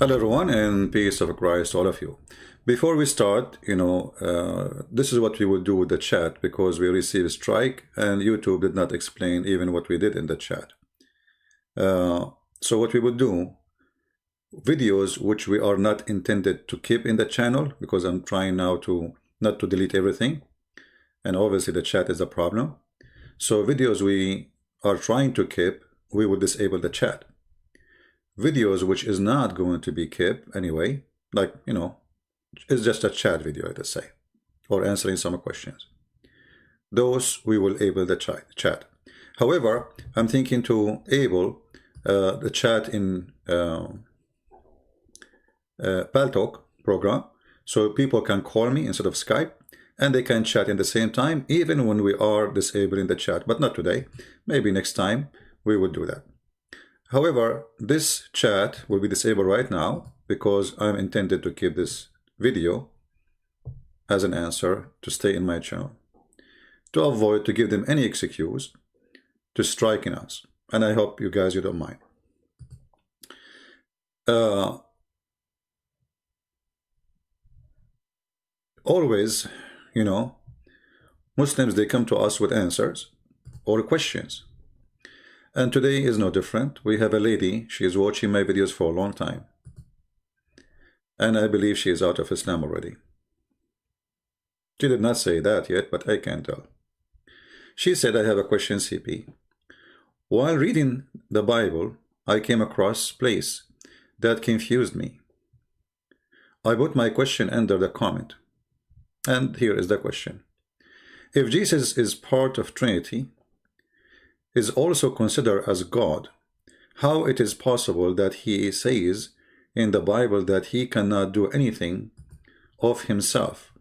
Hello, everyone, and peace of Christ to all of you. Before we start, this is what we will do with the chat because we received a strike and YouTube did not explain even what we did in the chat. So what we would do, videos which we are not intended to keep in the channel, because I'm trying now to not to delete everything, and obviously the chat is a problem. So videos we are trying to keep, we will disable the chat. Videos which is not going to be kept anyway, like, it's just a chat video, let us say, or answering some questions. Those we will enable the chat. However, I'm thinking to enable the chat in Paltalk program, so people can call me instead of Skype, and they can chat in the same time, even when we are disabling the chat, but not today. Maybe next time we will do that. However, this chat will be disabled right now because I'm intended to keep this video as an answer to stay in my channel, to avoid to give them any excuse to striking us. And I hope you guys, you don't mind. Always, Muslims, they come to us with answers or questions. And today is no different. We have a lady, she is watching my videos for a long time. And I believe she is out of Islam already. She did not say that yet, but I can tell. She said, I have a question, CP. While reading the Bible, I came across a place that confused me. I put my question under the comment. And here is the question. If Jesus is part of Trinity, is also considered as God, how it is possible that he says in the Bible that he cannot do anything of himself,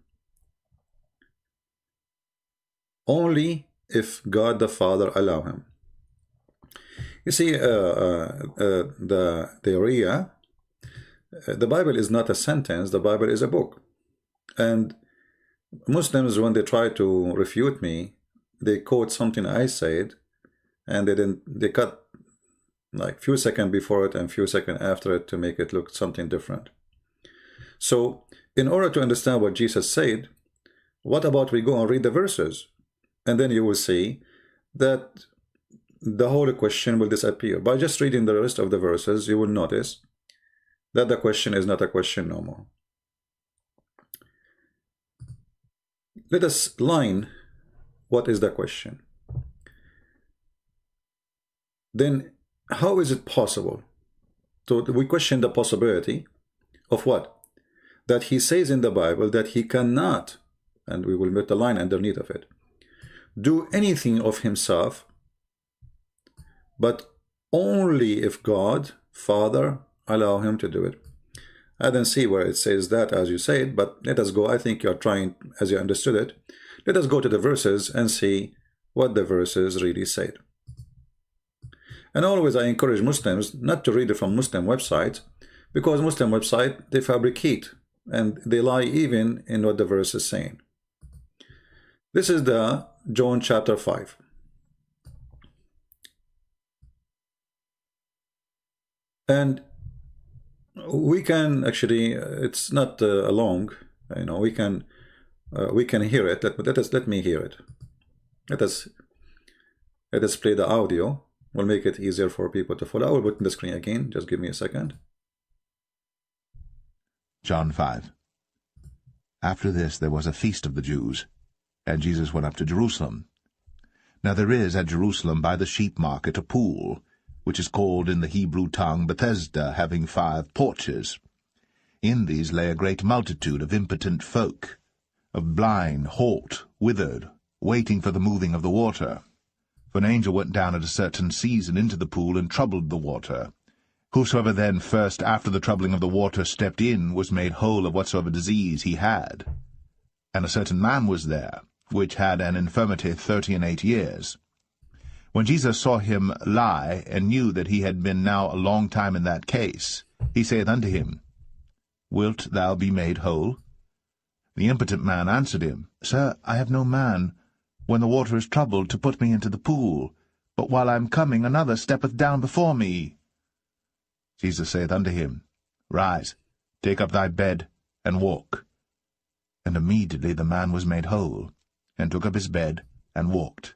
only if God the Father allow him? You see, Derya, the Bible is not a sentence, the Bible is a book. And Muslims, when they try to refute me, they quote something I said, and they cut like few seconds before it and few seconds after it to make it look something different. So in order to understand what Jesus said, what about we go and read the verses, and then you will see that the whole question will disappear. By just reading the rest of the verses, you will notice that the question is not a question no more. Let us line what is the question. Then how is it possible? So we question the possibility of what? That he says in the Bible that he cannot, and we will put a line underneath of it, do anything of himself, but only if God, Father, allow him to do it. I don't see where it says that as you say it, but let us go. I think you're trying, as you understood it. Let us go to the verses and see what the verses really said. And always I encourage Muslims not to read it from Muslim websites, because Muslim websites, they fabricate and they lie even in what the verse is saying. This is the John chapter 5. And we can actually, it's not long, we can hear it. Let me hear it. Let us play the audio. We'll make it easier for people to follow. I will put in the screen again. Just give me a second. John 5. After this there was a feast of the Jews, and Jesus went up to Jerusalem. Now there is at Jerusalem by the sheep market a pool, which is called in the Hebrew tongue Bethesda, having 5 porches. In these lay a great multitude of impotent folk, of blind, halt, withered, waiting for the moving of the water. For an angel went down at a certain season into the pool and troubled the water. Whosoever then first after the troubling of the water stepped in was made whole of whatsoever disease he had. And a certain man was there, which had an infirmity 38 years. When Jesus saw him lie, and knew that he had been now a long time in that case, he saith unto him, Wilt thou be made whole? The impotent man answered him, Sir, I have no man, when the water is troubled, to put me into the pool. But while I am coming, another steppeth down before me. Jesus saith unto him, Rise, take up thy bed, and walk. And immediately the man was made whole, and took up his bed, and walked.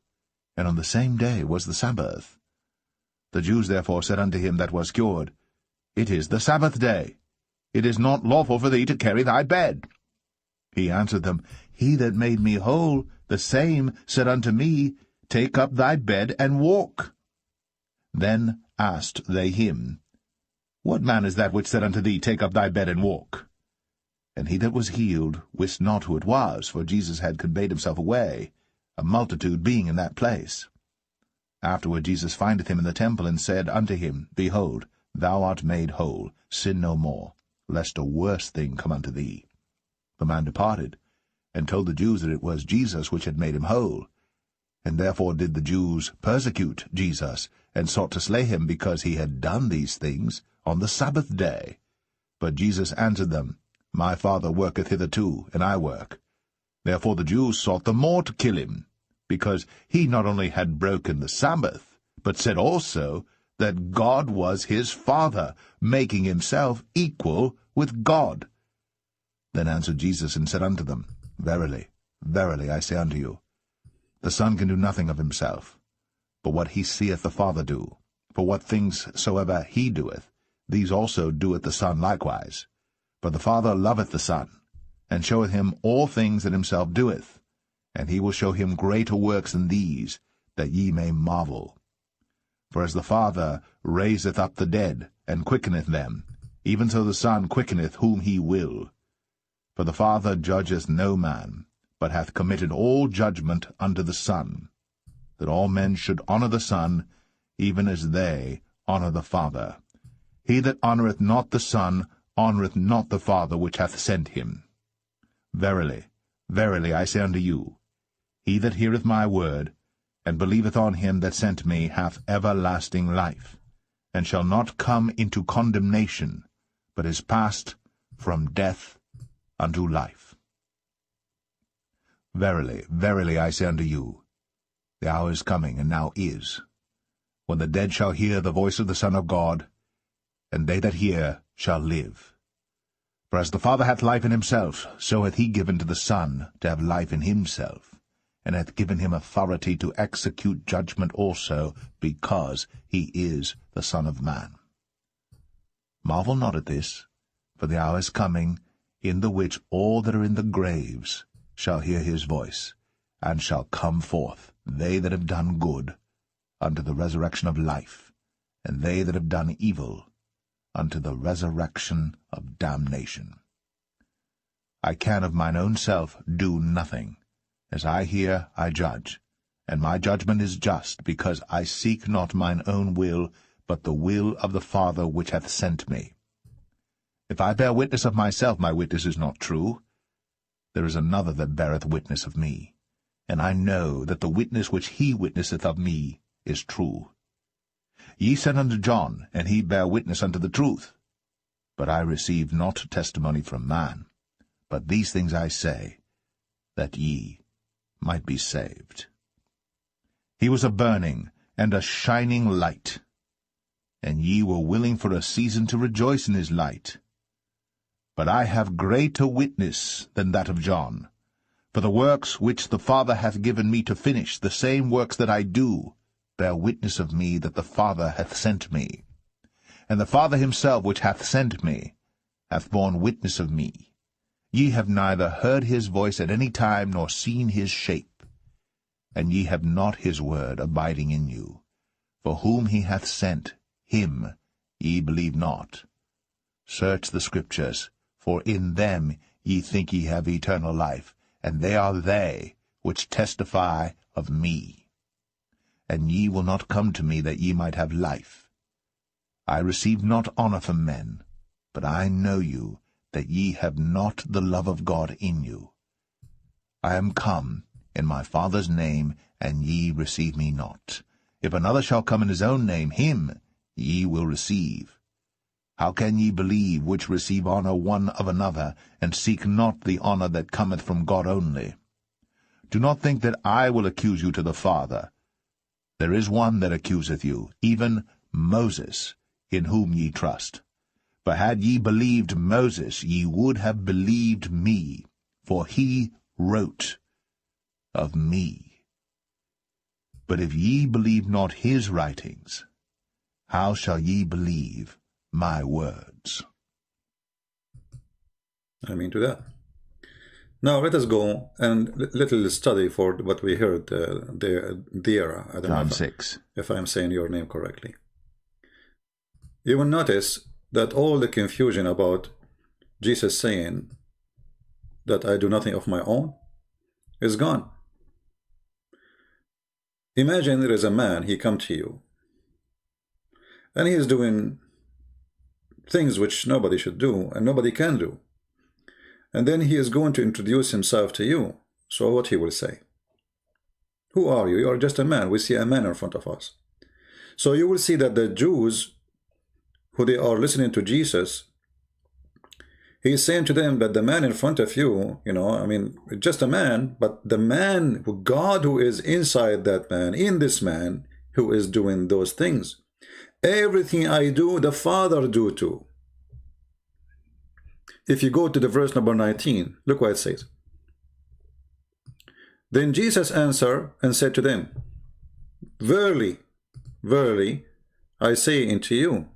And on the same day was the Sabbath. The Jews therefore said unto him that was cured, It is the Sabbath day. It is not lawful for thee to carry thy bed. He answered them, He that made me whole, the same said unto me, Take up thy bed, and walk. Then asked they him, What man is that which said unto thee, Take up thy bed, and walk? And he that was healed wist not who it was, for Jesus had conveyed himself away, a multitude being in that place. Afterward Jesus findeth him in the temple, and said unto him, Behold, thou art made whole, sin no more, lest a worse thing come unto thee. The man departed, and told the Jews that it was Jesus which had made him whole. And therefore did the Jews persecute Jesus, and sought to slay him, because he had done these things on the Sabbath day. But Jesus answered them, My Father worketh hitherto, and I work. Therefore the Jews sought the more to kill him, because he not only had broken the Sabbath, but said also that God was his Father, making himself equal with God. Then answered Jesus, and said unto them, Verily, verily, I say unto you, the Son can do nothing of himself, but what he seeth the Father do. For what things soever he doeth, these also doeth the Son likewise. For the Father loveth the Son, and showeth him all things that himself doeth, and he will show him greater works than these, that ye may marvel. For as the Father raiseth up the dead, and quickeneth them, even so the Son quickeneth whom he will. For the Father judgeth no man, but hath committed all judgment unto the Son, that all men should honour the Son, even as they honour the Father. He that honoureth not the Son honoureth not the Father which hath sent him. Verily, verily, I say unto you, he that heareth my word, and believeth on him that sent me, hath everlasting life, and shall not come into condemnation, but is passed from death unto life. Verily, verily, I say unto you, the hour is coming, and now is, when the dead shall hear the voice of the Son of God, and they that hear shall live. For as the Father hath life in himself, so hath he given to the Son to have life in himself, and hath given him authority to execute judgment also, because he is the Son of Man. Marvel not at this, for the hour is coming, in the which all that are in the graves shall hear his voice, and shall come forth, they that have done good, unto the resurrection of life, and they that have done evil, unto the resurrection of damnation. I can of mine own self do nothing. As I hear, I judge, and my judgment is just, because I seek not mine own will, but the will of the Father which hath sent me. If I bear witness of myself, my witness is not true. There is another that beareth witness of me, and I know that the witness which he witnesseth of me is true. Ye sent unto John, and he bare witness unto the truth. But I received not testimony from man, but these things I say, that ye might be saved. He was a burning and a shining light, and ye were willing for a season to rejoice in his light. But I have greater witness than that of John, for the works which the Father hath given me to finish, the same works that I do, bear witness of me that the Father hath sent me. And the Father himself which hath sent me hath borne witness of me. Ye have neither heard his voice at any time, nor seen his shape, and ye have not his word abiding in you. For whom he hath sent, him ye believe not. Search the Scriptures, for in them ye think ye have eternal life, and they are they which testify of me. And ye will not come to me that ye might have life. I receive not honour from men, but I know you, that ye have not the love of God in you. I am come in my Father's name, and ye receive me not. If another shall come in his own name, him ye will receive. How can ye believe which receive honour one of another, and seek not the honour that cometh from God only? Do not think that I will accuse you to the Father. There is one that accuseth you, even Moses, in whom ye trust. For had ye believed Moses, ye would have believed me, for he wrote of me. But if ye believe not his writings, how shall ye believe my words? I mean to that. Now let us go and little study for what we heard Derya. I don't John know 6. if I'm saying your name correctly. You will notice that all the confusion about Jesus saying that I do nothing of my own is gone. Imagine there is a man, he come to you, and he is doing things which nobody should do and nobody can do. And then he is going to introduce himself to you. So what he will say? Who are you? You are just a man. We see a man in front of us. So you will see that the Jews, who they are listening to Jesus, he is saying to them that the man in front of you, you know, I mean, just a man, but the man, God who is inside that man, in this man, who is doing those things. Everything I do, the Father do too. If you go to the verse number 19, look what it says. Then Jesus answered and said to them, Verily, verily, I say unto you,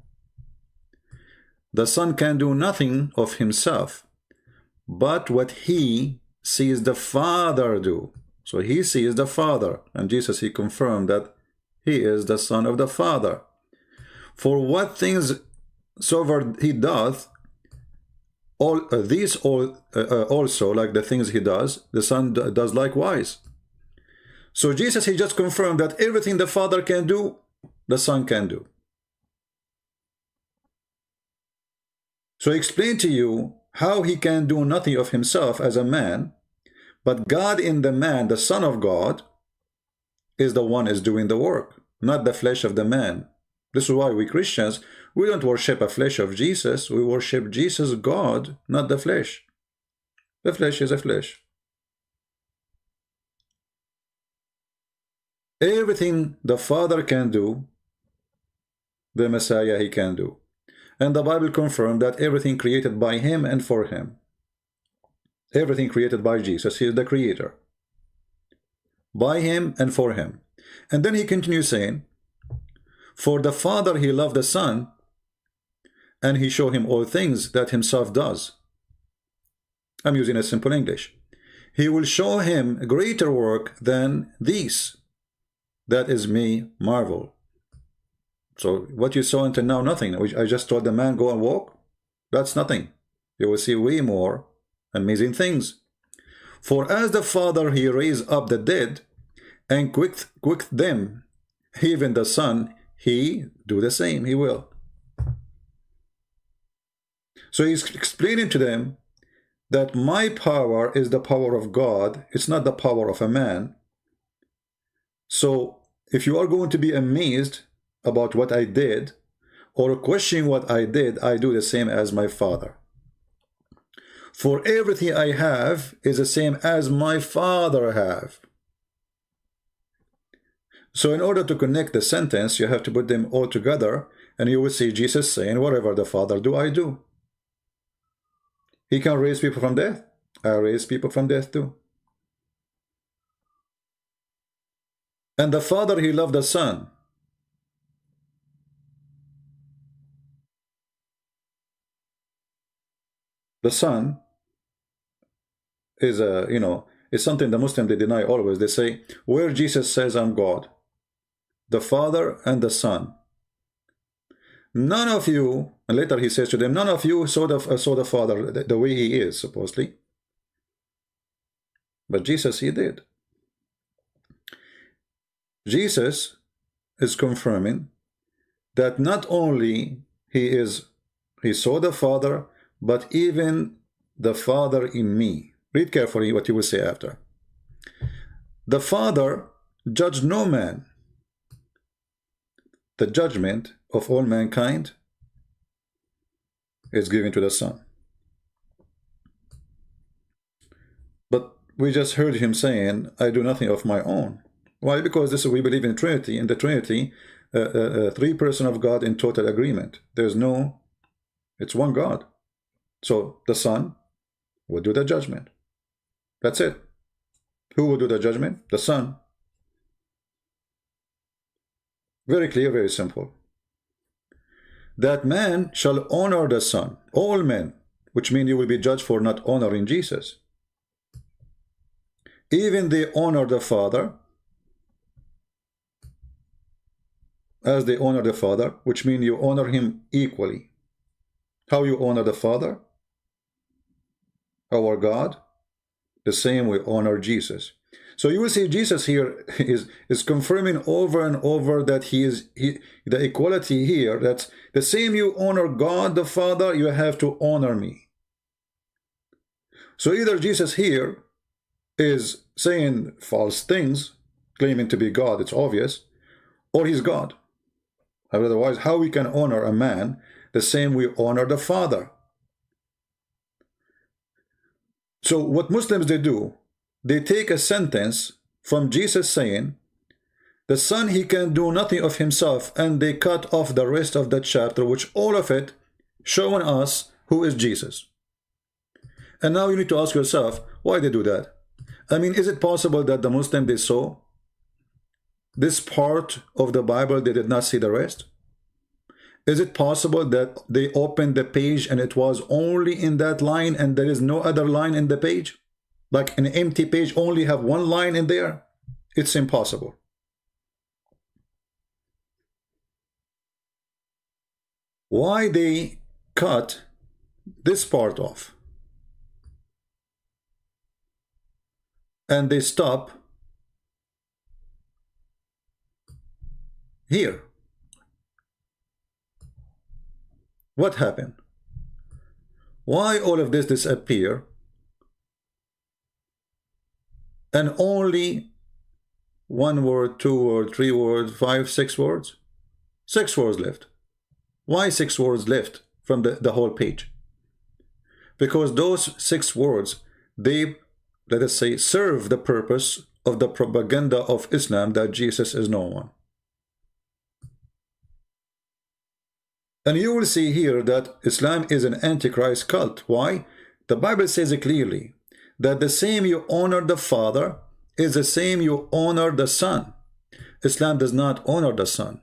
the Son can do nothing of himself, but what he sees the Father do. So he sees the Father, and Jesus, he confirmed that he is the Son of the Father. For what things soever he doth, also, like the things he does, the Son does likewise. So Jesus, he just confirmed that everything the Father can do, the Son can do. So he explained to you how he can do nothing of himself as a man, but God in the man, the Son of God, is the one is doing the work, not the flesh of the man. This is why we Christians, we don't worship a flesh of Jesus. We worship Jesus, God, not the flesh. The flesh is a flesh. Everything the Father can do, the Messiah he can do. And the Bible confirmed that everything created by him and for him. Everything created by Jesus, he is the creator. By him and for him. And then he continues saying, for the Father he loved the Son, and he showed him all things that himself does. I'm using a simple English. He will show him greater work than these. That is me marvel. So what you saw until now, nothing. I just told the man, go and walk. That's nothing. You will see way more amazing things. For as the Father he raised up the dead, and quicked them, even the Son, he do the same, he will. So he's explaining to them that my power is the power of God. It's not the power of a man. So if you are going to be amazed about what I did, or question what I did, I do the same as my Father. For everything I have is the same as my Father have. So in order to connect the sentence, you have to put them all together, and you will see Jesus saying, whatever the Father do, I do. He can raise people from death. I raise people from death too. And the Father, he loved the Son. The Son is is something the Muslims they deny always. They say, where Jesus says I'm God, the Father and the Son. None of you, and later he says to them, none of you saw the Father the way he is, supposedly. But Jesus, he did. Jesus is confirming that not only he saw the Father, but even the Father in me. Read carefully what he will say after. The Father judged no man. The judgment of all mankind is given to the Son. But we just heard him saying, I do nothing of my own. Why? Because we believe in Trinity. In the Trinity, three persons of God in total agreement. There's no It's one God. So the Son will do the judgment. That's it. Who will do the judgment? The Son. Very clear, very simple. That man shall honor the Son, all men, which means you will be judged for not honoring Jesus. Even they honor the Father as they honor the Father, which means you honor him equally. How you honor the Father, our God, the same we honor Jesus. So you will see Jesus here is confirming over and over that the equality here, that's the same you honor God the Father, you have to honor me. So either Jesus here is saying false things, claiming to be God, it's obvious, or he's God. Otherwise, how we can honor a man the same we honor the Father? So what Muslims they do, they take a sentence from Jesus saying, the Son, he can do nothing of himself, and they cut off the rest of that chapter, which all of it showing us who is Jesus. And now you need to ask yourself, why they do that? I mean, is it possible that the Muslim, they saw this part of the Bible, they did not see the rest? Is it possible that they opened the page and it was only in that line and there is no other line in the page? Like an empty page only have one line in there? It's impossible. Why they cut this part off? And they stop here. What happened? Why all of this disappear and only one word, two words, three words, 5, 6 words? 6 words left. Why 6 words left from the whole page? Because those 6 words, they, let us say, serve the purpose of the propaganda of Islam that Jesus is no one. And you will see here that Islam is an antichrist cult. Why? The Bible says it clearly, that the same you honor the Father is the same you honor the Son. Islam does not honor the Son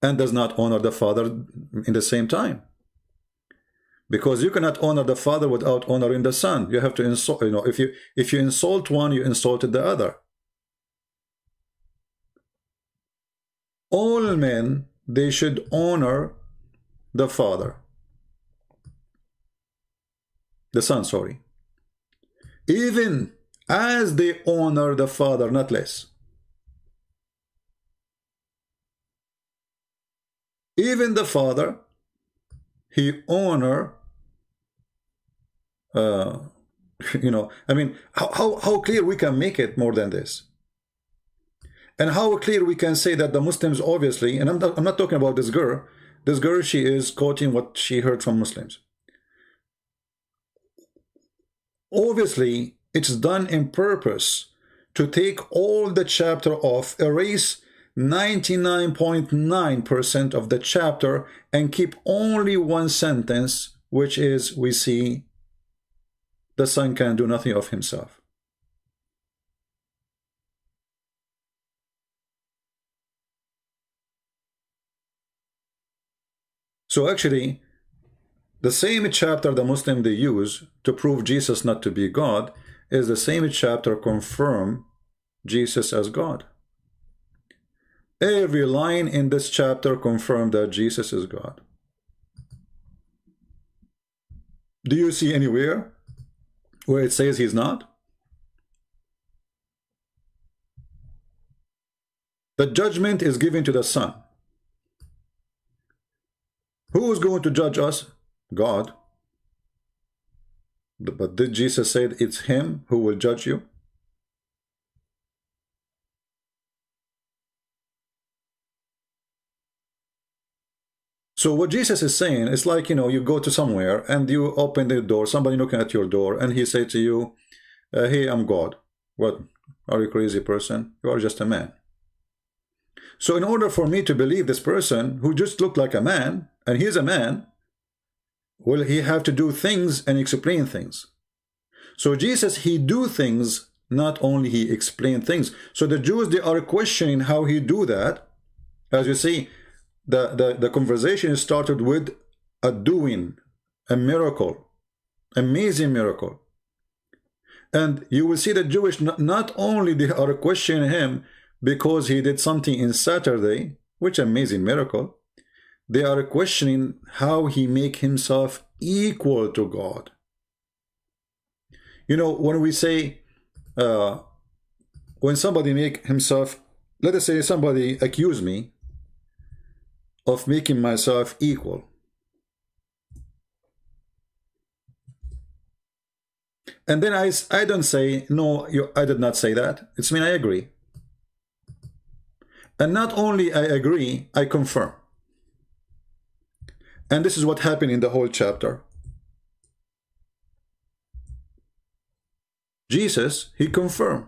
and does not honor the Father in the same time. Because you cannot honor the Father without honoring the Son. You have to insult, if you insult one, you insulted the other. All men, they should honor the Father. The Son, sorry. Even as they honor the Father, not less. Even the Father, he honor, I mean, how clear we can make it more than this? And how clear we can say that the Muslims obviously, and I'm not talking about this girl, she is quoting what she heard from Muslims. Obviously, it's done in purpose to take all the chapter off, erase 99.9% of the chapter, and keep only one sentence, which is, we see, the Son can do nothing of himself. So actually, the same chapter the Muslim they use to prove Jesus not to be God is the same chapter confirm Jesus as God. Every line in this chapter confirm that Jesus is God. Do you see anywhere where it says he's not? The judgment is given to the Son. Who is going to judge us? God. But did Jesus say it's him who will judge you? So what Jesus is saying, it's like, you go to somewhere and you open the door, somebody knocking at your door, and he say to you, hey, I'm God. What? Are you a crazy person? You are just a man. So in order for me to believe this person who just looked like a man, and he's a man, well, he have to do things and explain things. So Jesus, he do things, not only he explain things. So the Jews, they are questioning how he do that. As you see, the conversation started with a doing, a miracle, amazing miracle. And you will see the Jewish, not only they are questioning him because he did something in Saturday, which amazing miracle, they are questioning how he make himself equal to God. You know, when we say, when somebody make himself, let us say somebody accuse me of making myself equal. And then I don't say, no, I did not say that. It's mean I agree. And not only I agree, I confirm. And this is what happened in the whole chapter. Jesus, he confirmed.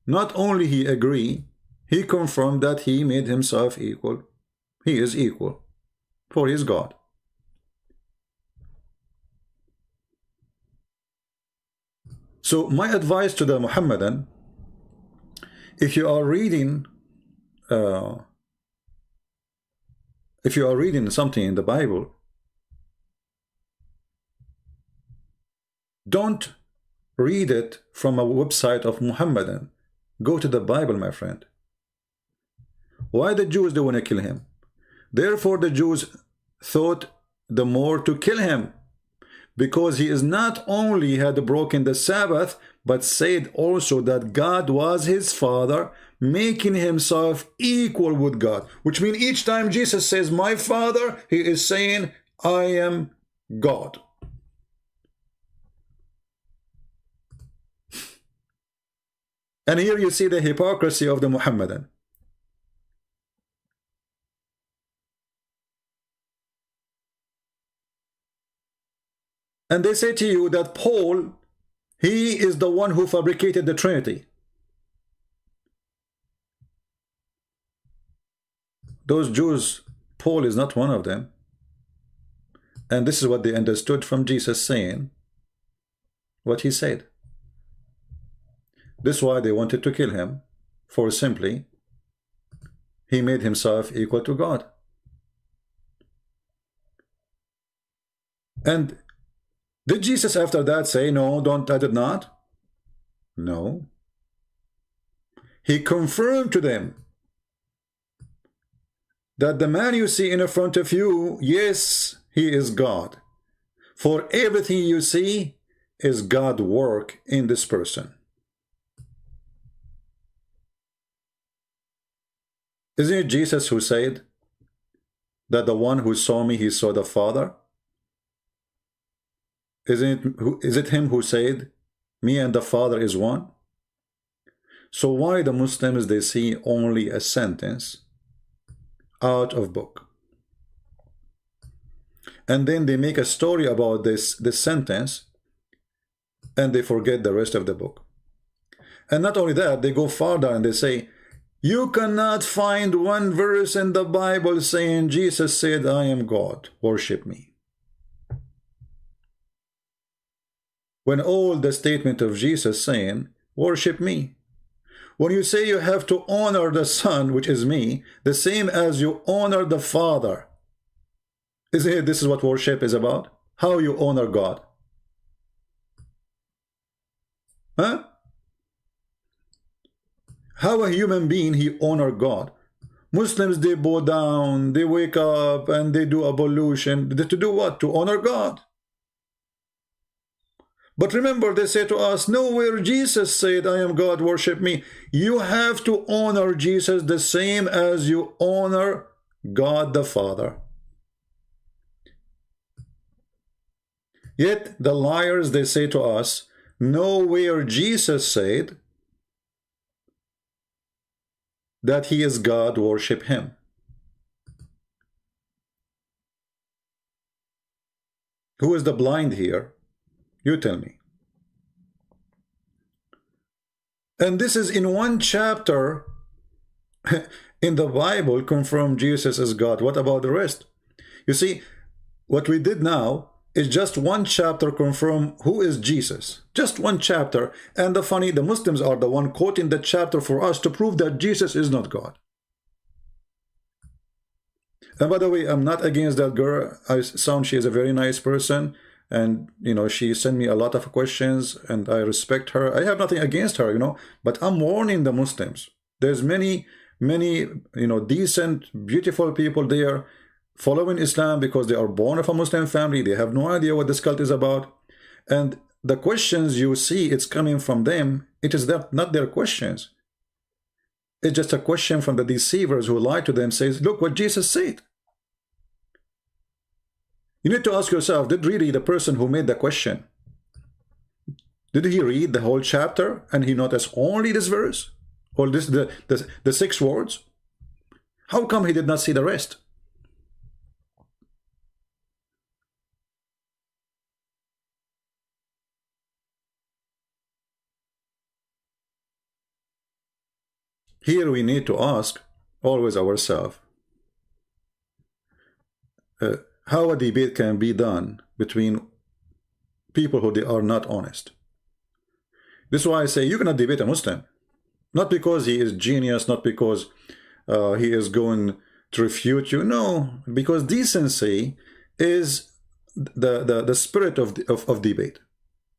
Not only he agree, he confirmed that he made himself equal. He is equal, for he is God. So my advice to the Muhammadan, if you are reading something in the Bible, don't read it from a website of Muhammadan. Go to the Bible, my friend. Why the Jews don't want to kill him? Therefore the Jews thought the more to kill him, because he is not only had broken the Sabbath, but said also that God was his father, making himself equal with God. Which means each time Jesus says, my father, he is saying, I am God. And here you see the hypocrisy of the Muhammadan. And they say to you that Paul, he is the one who fabricated the Trinity. Those Jews, Paul is not one of them. And this is what they understood from Jesus saying what he said. This is why they wanted to kill him, for simply he made himself equal to God. And did Jesus after that say, no, I did not? No. He confirmed to them that the man you see in front of you, yes, he is God. For everything you see is God's work in this person. Isn't it Jesus who said that the one who saw me, he saw the Father? Is it him who said, me and the Father is one? So why the Muslims, they see only a sentence out of book? And then they make a story about this sentence, and they forget the rest of the book. And not only that, they go farther and they say, you cannot find one verse in the Bible saying Jesus said, I am God, worship me. When all the statement of Jesus saying, worship me. When you say you have to honor the Son, which is me, the same as you honor the Father. Isn't it this is what worship is about? How you honor God. Huh? How a human being he honor God. Muslims, they bow down, they wake up and they do ablution. To do what? To honor God. But remember, they say to us, nowhere Jesus said, I am God, worship me. You have to honor Jesus the same as you honor God the Father. Yet the liars, they say to us, nowhere Jesus said that he is God, worship him. Who is the blind here? You tell me. And this is in one chapter in the Bible confirm Jesus as God. What about the rest? You see, what we did now is just one chapter confirm who is Jesus. Just one chapter. And the Muslims are the one quoting the chapter for us to prove that Jesus is not God. And by the way, I'm not against that girl. She is a very nice person. And, you know, she sent me a lot of questions and I respect her. I have nothing against her, you know, but I'm warning the Muslims. There's many, you know, decent, beautiful people there following Islam because they are born of a Muslim family. They have no idea what this cult is about. And the questions you see, it's coming from them. It is not their questions. It's just a question from the deceivers who lie to them, says, look what Jesus said. You need to ask yourself, did really the person who made the question, did he read the whole chapter and he noticed only this verse? Or the 6 words? How come he did not see the rest? Here we need to ask always ourselves, how a debate can be done between people who they are not honest. This is why I say you cannot debate a Muslim. Not because he is genius, not because he is going to refute you. No, because decency is the spirit of debate.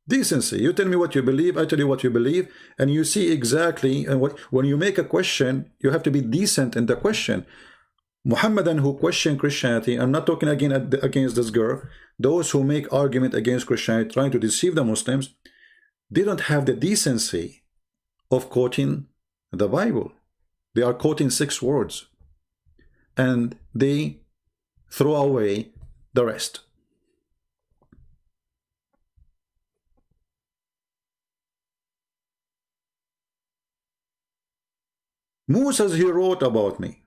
Decency. You tell me what you believe, I tell you what you believe, and you see exactly when you make a question, you have to be decent in the question. Muhammadan who question Christianity, I'm not talking again against this girl, those who make argument against Christianity, trying to deceive the Muslims, they don't have the decency of quoting the Bible. They are quoting 6 words and they throw away the rest. Musa, he wrote about me.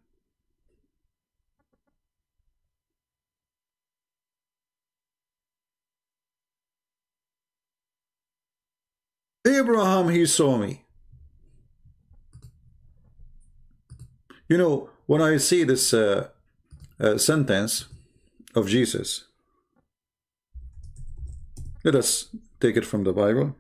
Abraham, he saw me. You know, when I see this sentence of Jesus, let us take it from the Bible.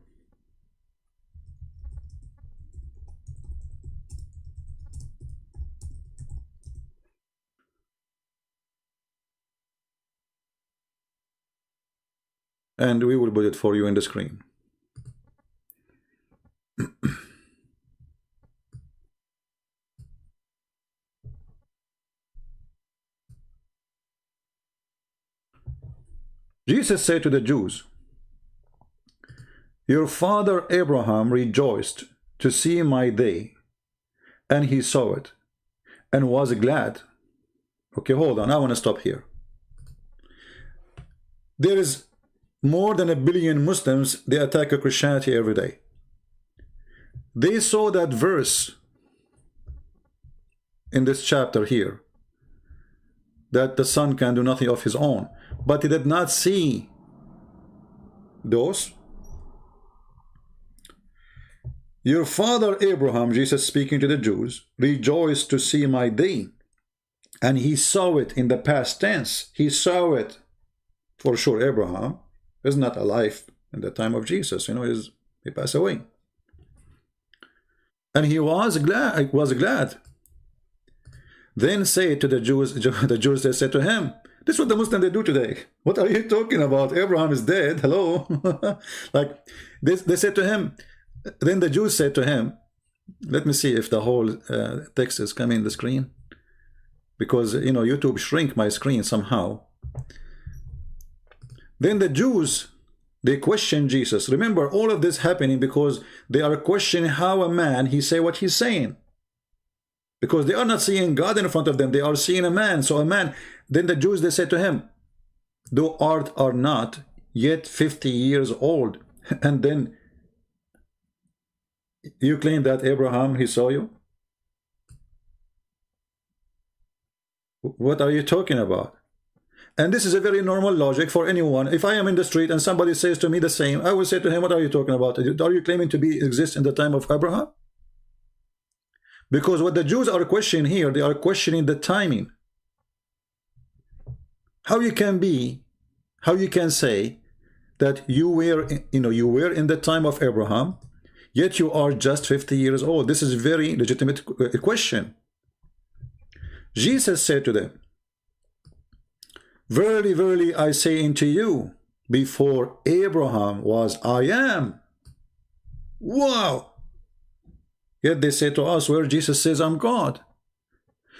And we will put it for you in the screen. Jesus said to the Jews, your father Abraham rejoiced to see my day, and he saw it, and was glad. Okay, hold on, I want to stop here. There is more than 1 billion Muslims, they attack Christianity every day. They saw that verse in this chapter here, that the son can do nothing of his own, but he did not see those. Your father Abraham, Jesus speaking to the Jews, rejoiced to see my day, and he saw it in the past tense. He saw it. For sure, Abraham is not alive in the time of Jesus. You know, he passed away. And he was glad. Then say to the Jews, they said to him, this is what the Muslims they do today. What are you talking about? Abraham is dead. Hello. Like they said to him, then the Jews said to him, let me see if the whole text is coming on the screen, because you know YouTube shrink my screen somehow. Then the Jews, they question Jesus. Remember, all of this happening because they are questioning how a man, he say what he's saying. Because they are not seeing God in front of them, they are seeing a man. So a man, then the Jews, they said to him, thou art not yet 50 years old, and then you claim that Abraham, he saw you? What are you talking about? And this is a very normal logic for anyone. If I am in the street and somebody says to me the same, I will say to him, what are you talking about? Are you claiming to exist in the time of Abraham? Because what the Jews are questioning here, they are questioning the timing. How you can say that you were in the time of Abraham, yet you are just 50 years old? This is a very legitimate question. Jesus said to them, verily, verily, I say unto you, before Abraham was, I am. Wow! Yet they say to us, where Jesus says, I'm God.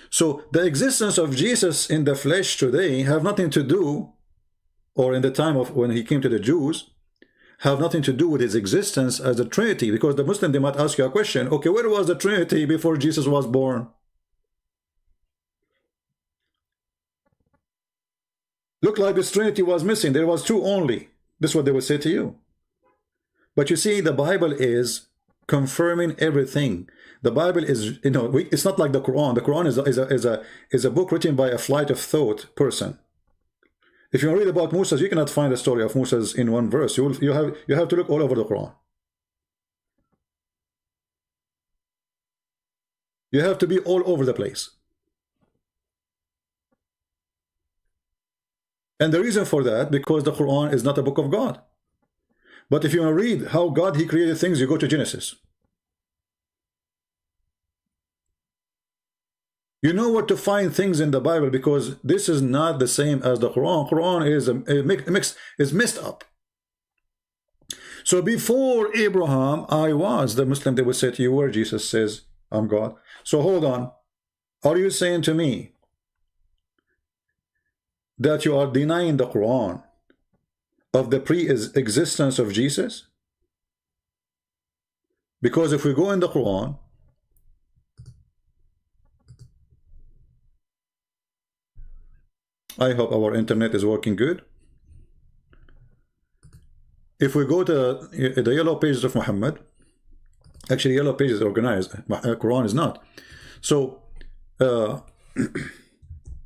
So the existence of Jesus in the flesh today have nothing to do, or in the time of when he came to the Jews, have nothing to do with his existence as a Trinity. Because the Muslim, they might ask you a question, okay, where was the Trinity before Jesus was born? Looked like this Trinity was missing. There was two only. This is what they would say to you. But you see, the Bible is confirming everything. The Bible is, it's not like the Quran. The Quran is a book written by a flight of thought person. If you read about Moses, you cannot find the story of Moses in one verse. You have to look all over the Quran. You have to be all over the place. And the reason for that, because the Quran is not a book of God. But if you want to read how God, he created things, you go to Genesis. You know where to find things in the Bible, because this is not the same as the Quran. Quran is mixed up. So before Abraham, I was. The Muslim, they would say to you, where Jesus says, I'm God. So hold on. Are you saying to me that you are denying the Quran of the pre-existence of Jesus? Because if we go in the Quran, I hope our internet is working good. If we go to the yellow pages of Muhammad, actually yellow pages is organized, Quran is not. So let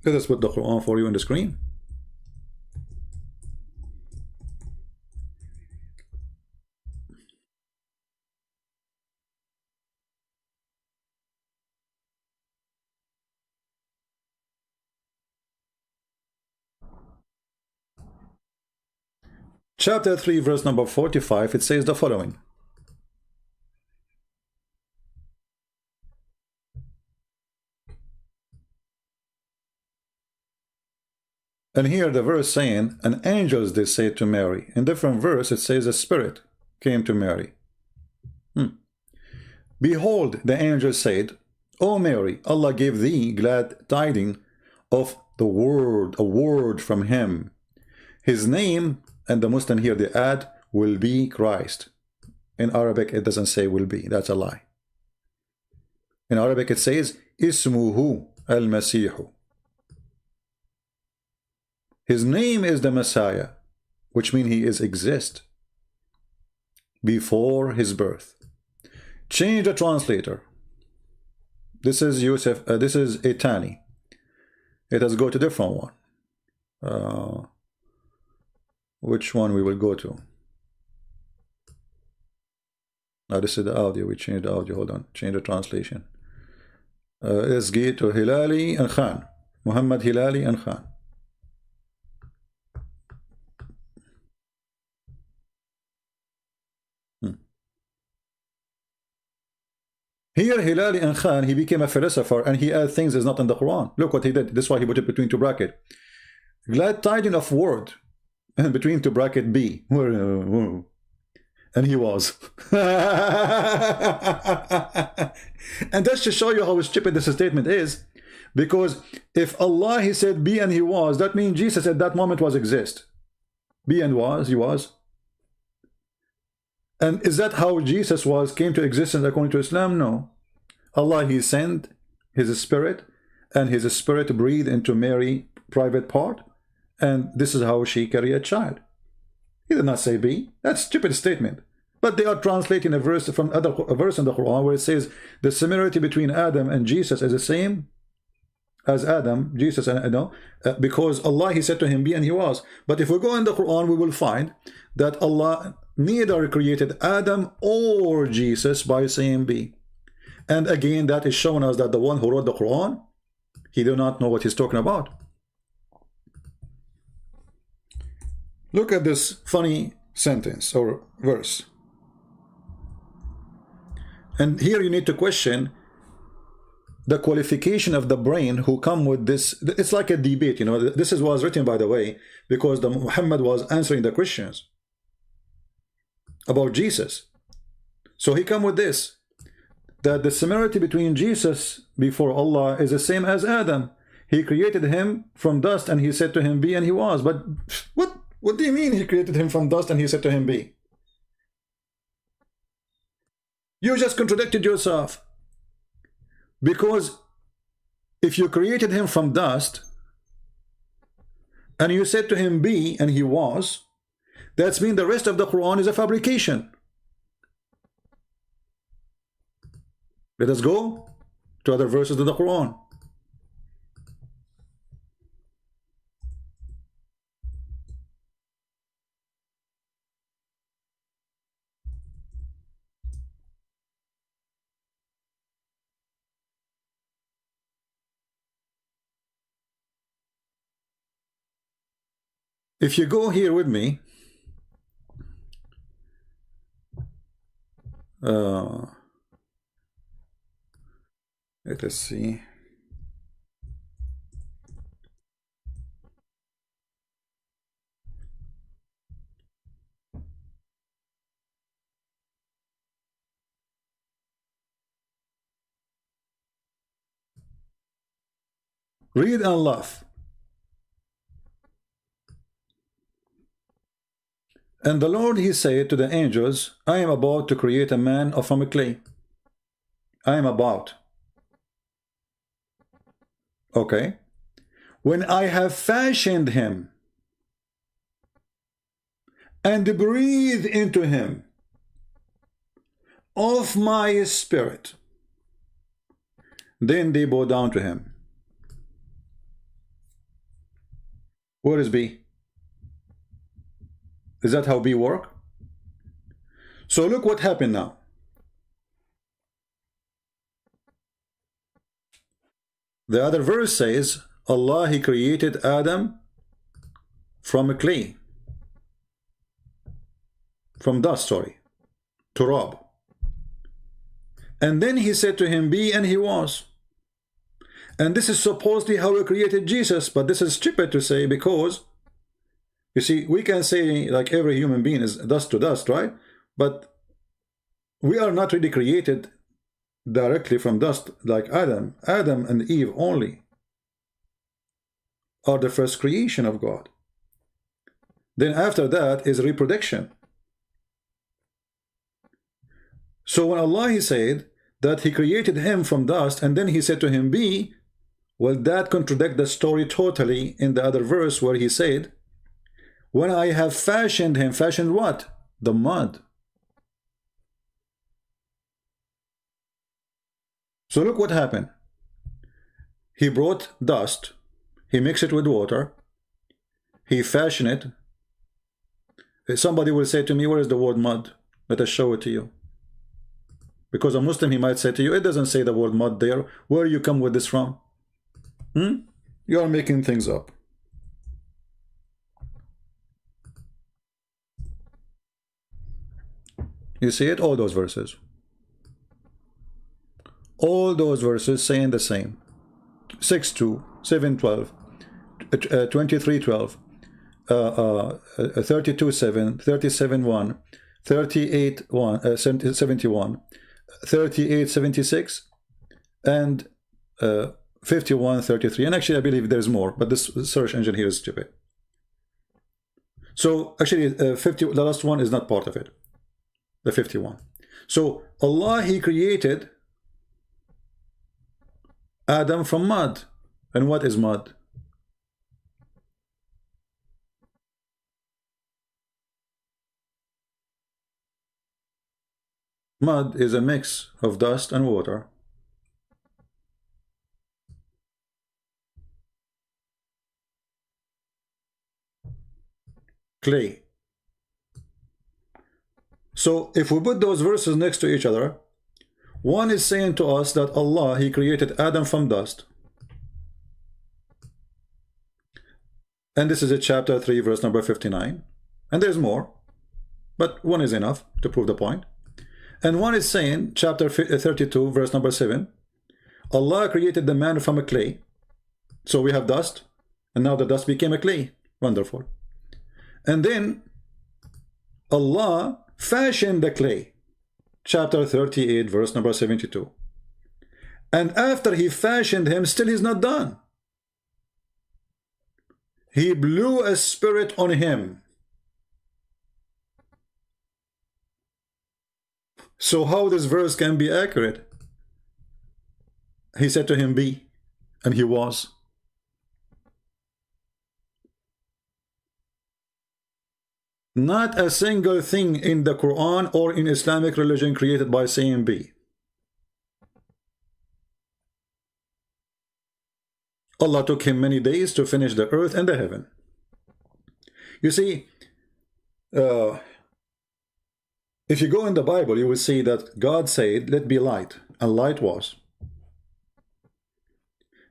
us put the Quran for you on the screen. Chapter 3, verse number 45, it says the following. And here the verse saying, and angels they say to Mary. In different verse it says a spirit came to Mary. Behold, the angel said, O Mary, Allah gave thee glad tidings of the word, a word from him. His name, and the Muslim here they add, will be Christ. In Arabic it doesn't say will be, that's a lie. In Arabic it says Ismuhu al-Masihu. His name is the Messiah, which means he is exist before his birth. Change the translator. This is Yusuf, this is Itani. Let us go to a different one. Which one we will go to? Now this is the audio. We changed the audio. Hold on. Change the translation. Let's get to Hilali and Khan. Muhammad Hilali and Khan. Here, Hilali and Khan, he became a philosopher and he added things that's not in the Quran. Look what he did. This is why he put it between two brackets. Glad tidings of word, and between two brackets B. And he was. And that's to show you how stupid this statement is. Because if Allah, he said be and he was, that means Jesus at that moment was exist. Be and was, he was. And is that how Jesus came to existence according to Islam? No. Allah, he sent his spirit, and his spirit breathed into Mary's private part, and this is how she carried a child. He did not say be. That's a stupid statement. But they are translating a verse from a verse in the Quran where it says the similarity between Adam and Jesus is the same as Adam, Jesus, and because Allah, he said to him be and he was. But if we go in the Quran, we will find that Allah neither created Adam or Jesus by saying be. And again, that is showing us that the one who wrote the Quran, he do not know what he's talking about. Look at this funny sentence or verse. And here you need to question the qualification of the brain who come with this. It's like a debate, you know. This was written, by the way, because the Muhammad was answering the questions about Jesus. So he come with this, that the similarity between Jesus before Allah is the same as Adam. He created him from dust and he said to him, be, and he was. But what do you mean he created him from dust and he said to him, be? You just contradicted yourself. Because if you created him from dust and you said to him, be, and he was, that's mean the rest of the Quran is a fabrication. Let us go to other verses of the Quran. If you go here with me, let us see. Read and laugh. And the Lord, he said to the angels, I am about to create a man from a clay. I am about. Okay. When I have fashioned him and breathed into him of my spirit, then they bow down to him. Where is B? Is that how B work? So look what happened now. The other verse says, Allah, he created Adam from a clay. From dust, sorry. Turab. And then he said to him, be, and he was. And this is supposedly how he created Jesus, but this is stupid to say, because you see, we can say like every human being is dust to dust, right? But we are not really created directly from dust like Adam. Adam and Eve only are the first creation of God. Then after that is reproduction. So when Allah, he said that he created him from dust and then he said to him, be, well, that contradicts the story totally in the other verse where he said, when I have fashioned him, fashioned what? The mud. So look what happened. He brought dust, he mixed it with water, he fashioned it. Somebody will say to me, where is the word mud? Let us show it to you. Because a Muslim, he might say to you, it doesn't say the word mud there. Where you come with this from? You are making things up. You see it? All those verses. All those verses saying the same. 6:2, 7:12, 23:12, 32:7, 37:1, 38:1, 71, 38:76, and 51:33. And actually, I believe there's more, but this search engine here is stupid. So actually, the last one is not part of it. The 51. So Allah, he created Adam from mud. And what is mud? Mud is a mix of dust and water. Clay. So if we put those verses next to each other, One is saying to us that Allah, He created Adam from dust. And this is a chapter 3, verse number 59. And there's more, but one is enough to prove the point. And one is saying, chapter 32, verse number 7, Allah created the man from a clay. So we have dust, and now the dust became a clay. Wonderful. And then Allah fashioned the clay. Chapter 38, verse number 72. And after He fashioned him, still He's not done. He blew a spirit on him. So how this verse can be accurate? He said to him, be, and he was. Not a single thing in the Quran or in Islamic religion created by saying be. Allah took him many days to finish the earth and the heaven. You see, if you go in the Bible, you will see that God said, let be light, and light was.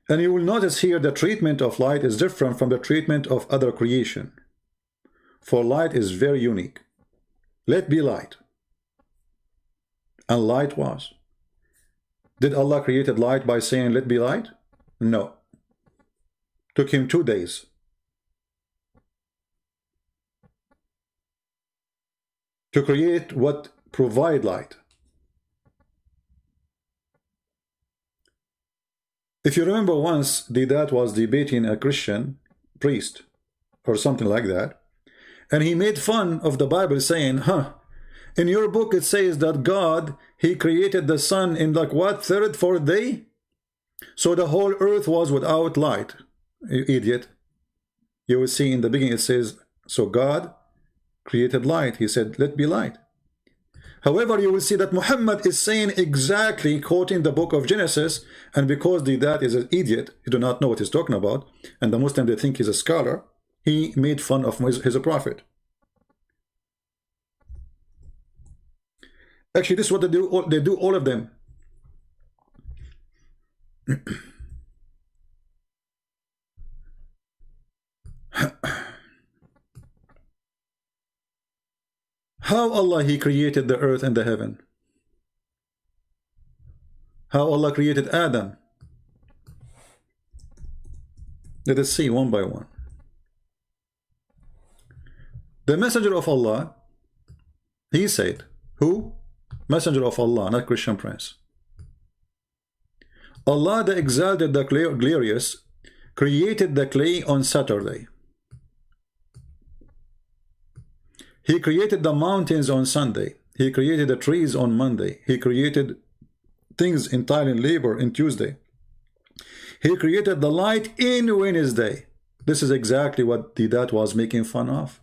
And you will notice here the treatment of light is different from the treatment of other creation. For light is very unique. Let be light. And light was. Did Allah create light by saying, let be light? No. Took him 2 days. To create what provide light. If you remember once, the dad was debating a Christian priest or something like that, and he made fun of the Bible saying, in your book it says that God, He created the sun in like what, 3rd, 4th day? So the whole earth was without light. You idiot. You will see in the beginning it says, so God created light. He said, let be light. However, you will see that Muhammad is saying exactly, quoting the book of Genesis, and because the dad is an idiot, he do not know what he's talking about, and the Muslim, they think he's a scholar, he made fun of his prophet. Actually, this is what they do, all of them. How Allah, He created the earth and the heaven? How Allah created Adam? Let us see one by one. The messenger of Allah, he said, who? Messenger of Allah, not Christian Prince. Allah the Exalted, the Glorious, created the clay on Saturday. He created the mountains on Sunday. He created the trees on Monday. He created things entirely in labor in Tuesday. He created the light in Wednesday. This is exactly what the dad was making fun of.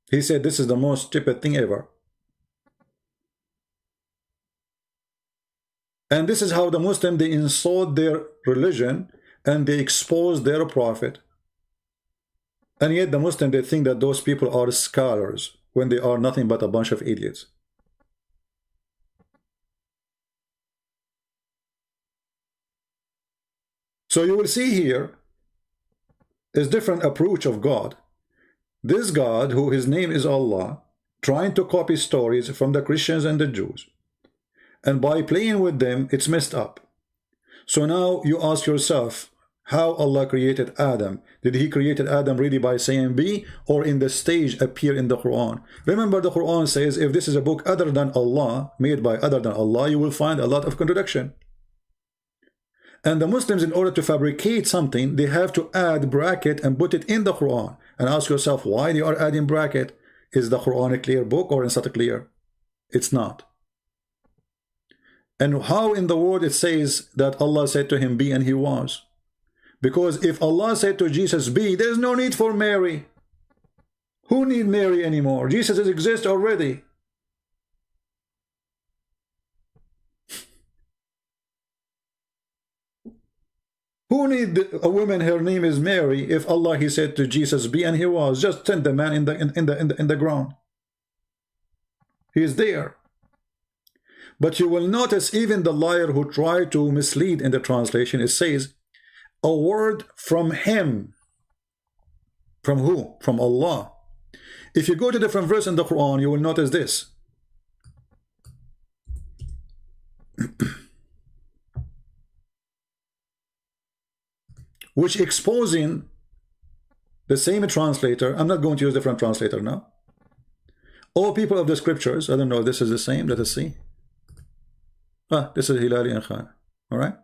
He said this is the most stupid thing ever. And this is how the Muslim, they insult their religion and they expose their prophet. And yet the Muslim, they think that those people are scholars when they are nothing but a bunch of idiots. So you will see here is different approach of God. This God, who his name is Allah, trying to copy stories from the Christians and the Jews. And by playing with them, it's messed up. So now you ask yourself, how Allah created Adam? Did he create Adam really by saying be, or in the stage appear in the Quran? Remember, the Quran says if this is a book other than Allah, made by other than Allah, you will find a lot of contradiction. And the Muslims, in order to fabricate something, they have to add bracket and put it in the Quran. And ask yourself why they are adding bracket. Is the Quran a clear book or is it clear? It's not. And how in the world it says that Allah said to him be and he was? Because if Allah said to Jesus be, there's no need for Mary. Who need Mary anymore? Jesus exists already. Who need a woman, her name is Mary, if Allah, he said to Jesus be and he was? Just send the man in the ground. He is there. But you will notice even the liar who tried to mislead in the translation, it says, a word from him. From who? From Allah. If you go to different verse in the Quran, you will notice this. Which exposing the same translator. I'm not going to use different translator now. All people of the scriptures, I don't know if this is the same, let us see. This is Hilali and Khan. Alright.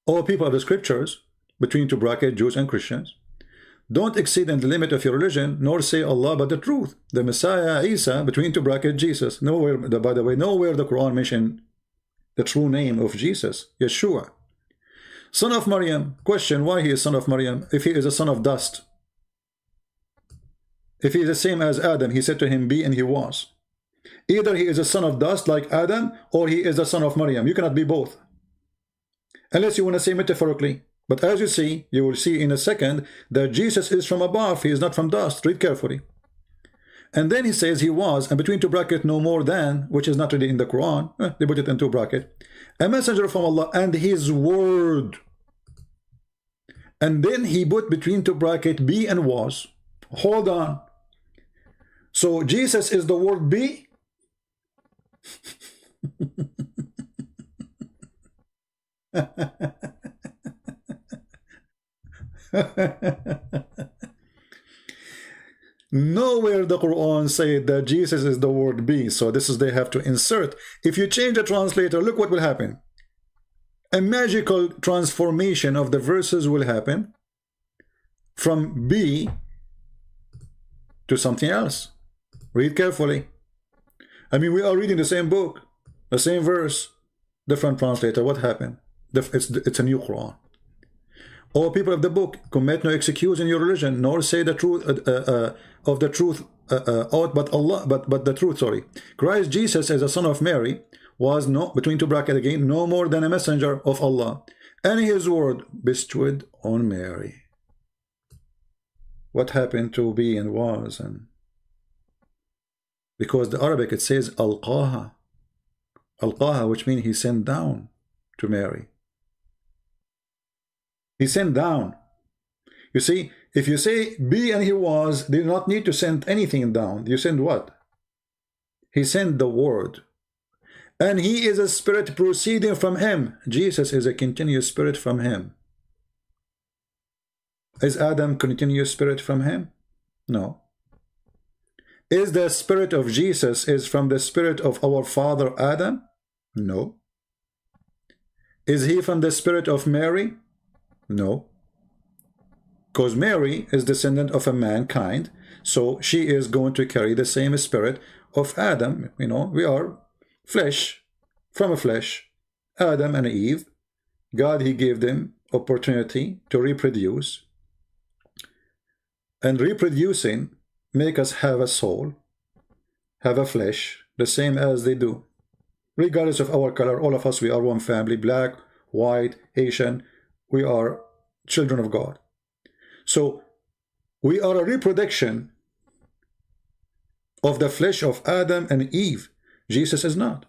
All people of the scriptures, between two brackets, Jews and Christians, don't exceed in the limit of your religion, nor say Allah but the truth. The Messiah, Isa, between two brackets, Jesus. Nowhere, by the way, nowhere the Quran mentioned the true name of Jesus, Yeshua. Son of Maryam. Question, why he is son of Maryam? If he is a son of dust. If he is the same as Adam, he said to him, be, and he was. Either he is a son of dust like Adam, or he is a son of Maryam. You cannot be both. Unless you want to say metaphorically. But as you see, you will see in a second that Jesus is from above. He is not from dust. Read carefully. And then he says he was, and between two brackets, no more than, which is not really in the Quran. They put it in two brackets. A messenger from Allah and his word. And then he put between two brackets, be and was. Hold on. So Jesus is the word be? Nowhere the Quran said that Jesus is the word be, so this is they have to insert. If you change the translator, look what will happen. A magical transformation of the verses will happen from be to something else. Read carefully. I mean, we are reading the same book, the same verse, different translator. What happened? It's a new Quran. O people of the book, commit no excuse in your religion, nor say the truth of the truth out but Allah, but the truth. Sorry, Christ Jesus, as a son of Mary, was no, between two brackets again, no more than a messenger of Allah, and his word bestowed on Mary. What happened to be and was? And because the Arabic it says alqaha, which means he sent down to Mary. He sent down. You see, if you say be and he was, they do not need to send anything down. You send what? He sent the word. And he is a spirit proceeding from him. Jesus is a continuous spirit from him. Is Adam continuous spirit from him? No. Is the spirit of Jesus is from the spirit of our father Adam? No. Is he from the spirit of Mary? No. Because Mary is descendant of a mankind, so she is going to carry the same spirit of Adam. You know, we are flesh, from a flesh. Adam and Eve, God, he gave them opportunity to reproduce. And reproducing make us have a soul, have a flesh, the same as they do. Regardless of our color, all of us, we are one family, black, white, Asian, we are children of God. So we are a reproduction of the flesh of Adam and Eve. Jesus is not.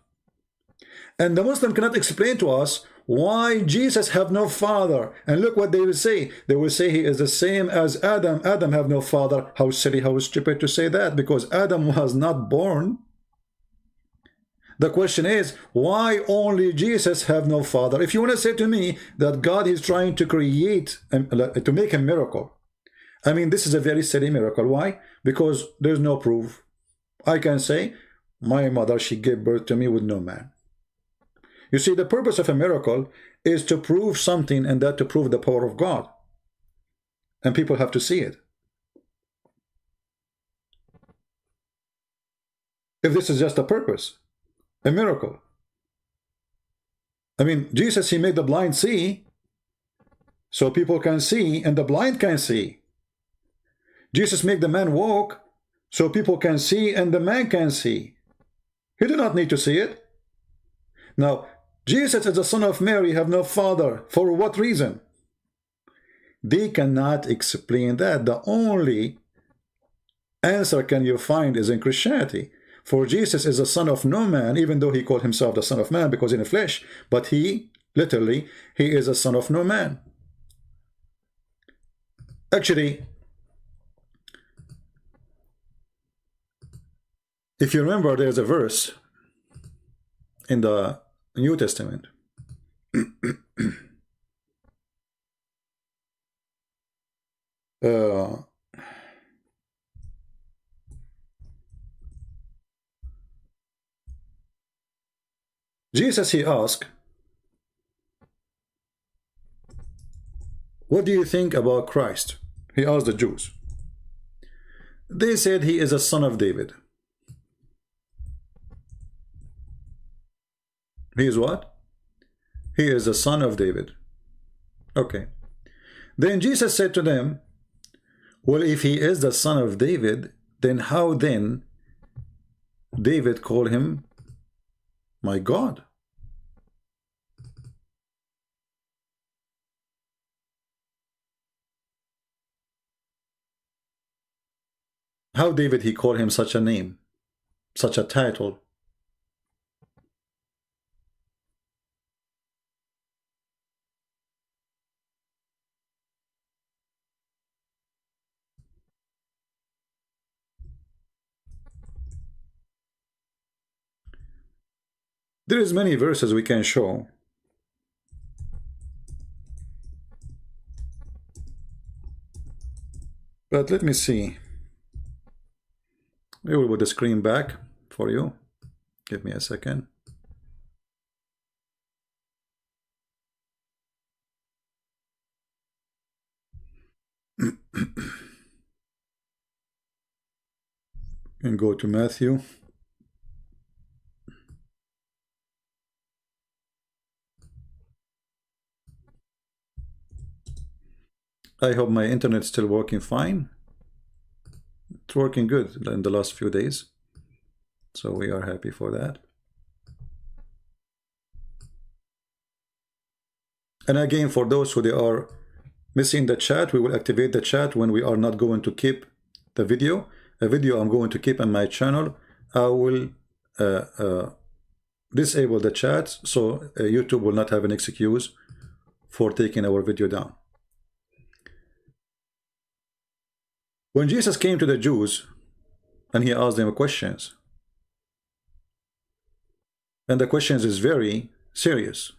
And the Muslim cannot explain to us why Jesus have no father. And look what they will say. They will say he is the same as Adam. Adam have no father. How silly, how stupid to say that, because Adam was not born. The question is, why only Jesus have no father? If you want to say to me that God is trying to create, to make a miracle, I mean, this is a very silly miracle. Why? Because there's no proof. I can say, my mother, she gave birth to me with no man. You see, the purpose of a miracle is to prove something, and that to prove the power of God. And people have to see it. If this is just a purpose, a miracle. I mean, Jesus, he made the blind see, so people can see, and the blind can see. Jesus made the man walk, so people can see, and the man can see. He did not need to see it. Now, Jesus as the son of Mary have no father. For what reason? They cannot explain that. The only answer can you find is in Christianity. For Jesus is the son of no man, even though he called himself the son of man because in the flesh, but he, literally, he is a son of no man. Actually, if you remember, there's a verse in the New Testament. Jesus, he asked, what do you think about Christ? He asked the Jews. They said he is a son of David. He is what? He is the son of David. Okay. Then Jesus said to them, well, if he is the son of David, then how then David called him my God? How David he called him such a name, such a title? There is many verses we can show. But let me see. We will put the screen back for you. Give me a second. And go to Matthew. I hope my internet is still working fine. It's working good in the last few days. So we are happy for that. And again, for those who they are missing the chat, we will activate the chat when we are not going to keep the video. A video I'm going to keep on my channel. I will disable the chat so YouTube will not have an excuse for taking our video down. When Jesus came to the Jews and he asked them questions, and the questions is very serious.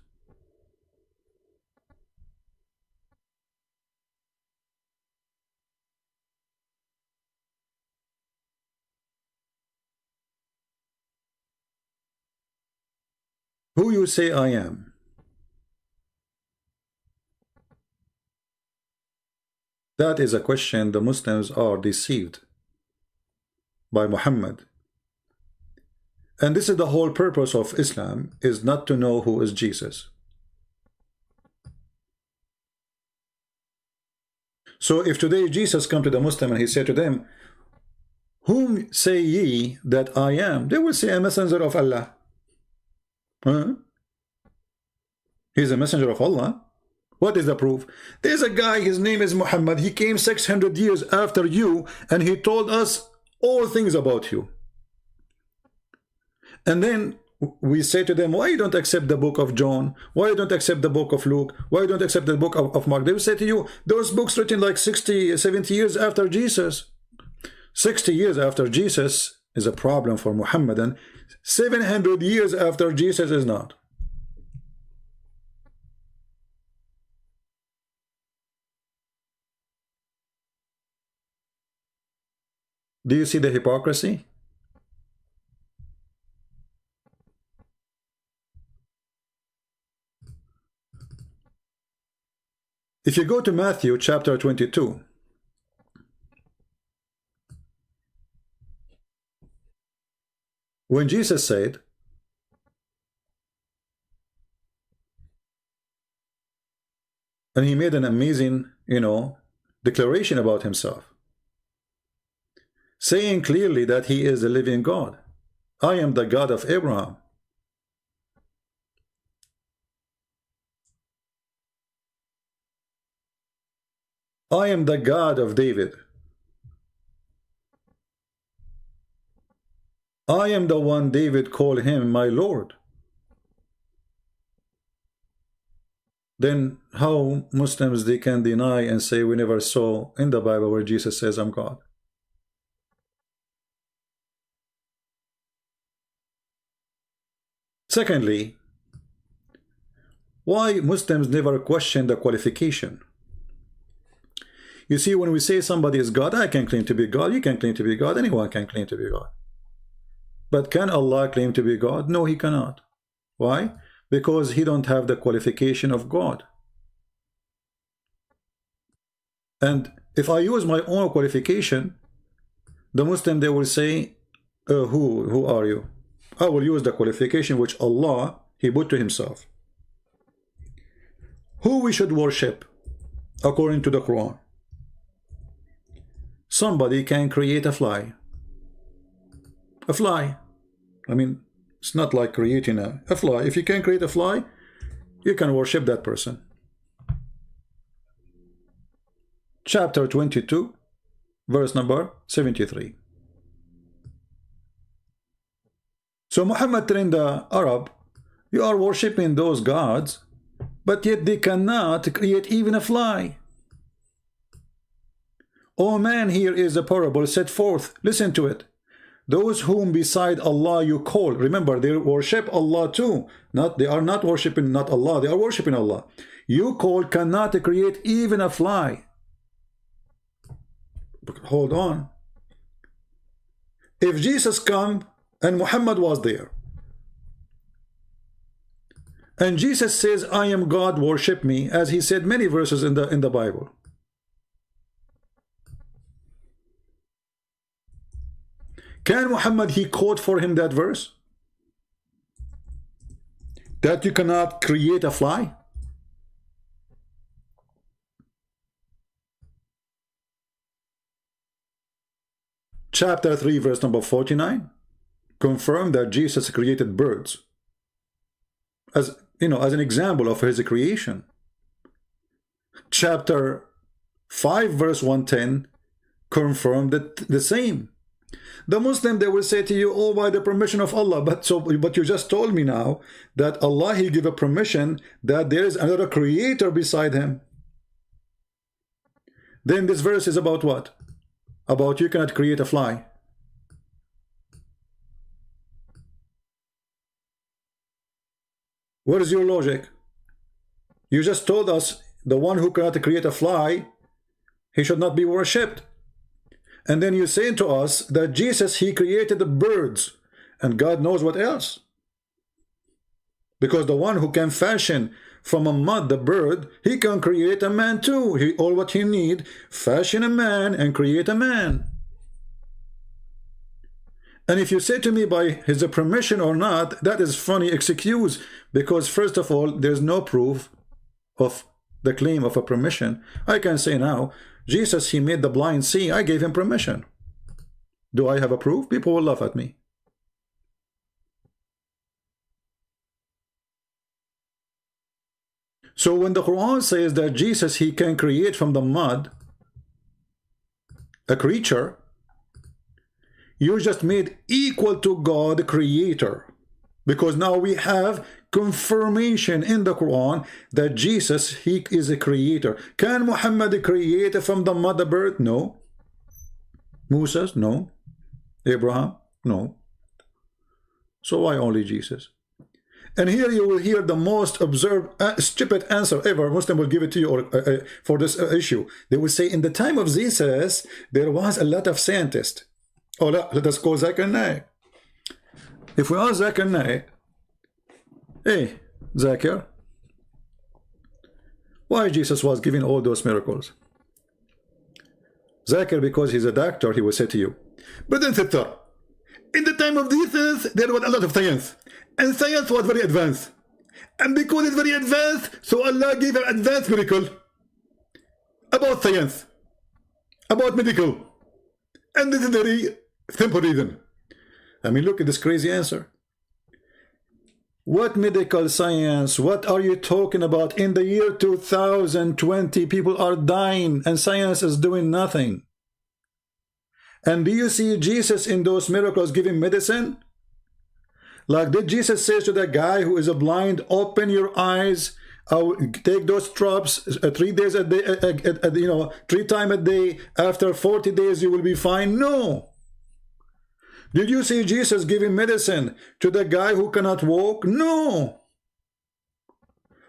Who you say I am? That is a question the Muslims are deceived by Muhammad. And this is the whole purpose of Islam, is not to know who is Jesus. So if today Jesus come to the Muslim and he said to them, whom say ye that I am? They will say a messenger of Allah. Huh? He's a messenger of Allah. What is the proof? There's a guy, his name is Muhammad. He came 600 years after you and he told us all things about you. And then we say to them, why you don't accept the book of John? Why you don't accept the book of Luke? Why you don't accept the book of Mark? They will say to you, those books written like 60, 70 years after Jesus. 60 years after Jesus is a problem for Muhammadan. 700 years after Jesus is not. Do you see the hypocrisy? If you go to Matthew chapter 22, when Jesus said, and he made an amazing, declaration about himself, saying clearly that he is the living God. I am the God of Abraham. I am the God of David. I am the one David called him my Lord. Then how Muslims, they can deny and say we never saw in the Bible where Jesus says I'm God? Secondly, why Muslims never question the qualification? You see, when we say somebody is God, I can claim to be God, you can claim to be God, anyone can claim to be God. But can Allah claim to be God? No, he cannot. Why? Because he don't have the qualification of God. And if I use my own qualification, the Muslim, they will say, who are you? I will use the qualification which Allah, he put to himself. Who we should worship according to the Quran? Somebody can create a fly. A fly. I mean, it's not like creating a fly. If you can create a fly, you can worship that person. Chapter 22, verse number 73. So Muhammad trained the Arab, you are worshipping those gods, but yet they cannot create even a fly. Oh man, here is a parable set forth. Listen to it. Those whom beside Allah you call, remember they worship Allah too. They are not worshiping not Allah, they are worshiping Allah. You call cannot create even a fly. But hold on. If Jesus come and Muhammad was there, and Jesus says, I am God, worship me, as he said many verses in the Bible. Can Muhammad, he quote for him that verse? That you cannot create a fly? Chapter 3, verse number 49. Confirm that Jesus created birds. As you know, as an example of his creation. Chapter 5, verse 110. Confirm that the same. The Muslim, they will say to you, oh, by the permission of Allah. But you just told me now that Allah, he give a permission that there is another creator beside him. Then this verse is about what? About you cannot create a fly. What is your logic? You just told us the one who cannot create a fly, he should not be worshipped. And then you say to us that Jesus, he created the birds, and God knows what else. Because the one who can fashion from a mud the bird, he can create a man too. All what he need, fashion a man and create a man. And if you say to me by his permission or not, that is funny excuse, because first of all, there's no proof of the claim of a permission. I can say now, Jesus, he made the blind see, I gave him permission. Do I have a proof? People will laugh at me. So when the Quran says that Jesus, he can create from the mud a creature, you just made equal to God creator. Because now we have confirmation in the Quran that Jesus, he is a creator. Can Muhammad create from the mother bird? No. Moses? No. Abraham? No. So why only Jesus? And here you will hear the most absurd, stupid answer ever. Muslim will give it to you for this issue. They will say, in the time of Jesus, there was a lot of scientists. Oh, let us go Zakir Naik. If we ask Zakir Naik, hey, Zakir, why Jesus was giving all those miracles? Zakir, because he's a doctor, he will say to you, but then sister, in the time of Jesus, there was a lot of science. And science was very advanced. And because it's very advanced, so Allah gave an advanced miracle about science, about medical. And this is a very simple reason. I mean, look at this crazy answer. What medical science? What are you talking about? In the year 2020, people are dying and science is doing nothing. And do you see Jesus in those miracles giving medicine? Like, did Jesus say to the guy who is a blind, open your eyes, take those drops 3 days a day, 3 times a day, after 40 days you will be fine? No. Did you see Jesus giving medicine to the guy who cannot walk? No.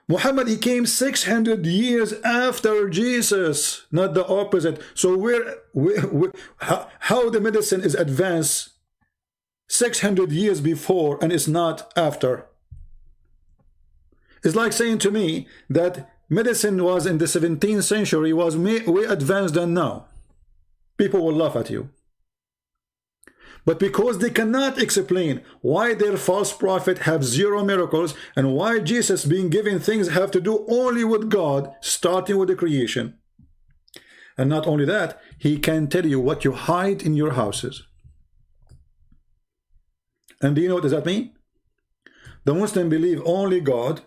Muhammad, he came 600 years after Jesus, not the opposite. So how the medicine is advanced 600 years before and it's not after? It's like saying to me that medicine was in the 17th century, was way advanced than now. People will laugh at you. But because they cannot explain why their false prophet have 0 miracles and why Jesus being given things have to do only with God, starting with the creation. And not only that, he can tell you what you hide in your houses. And do you know what does that mean? The Muslims believe only God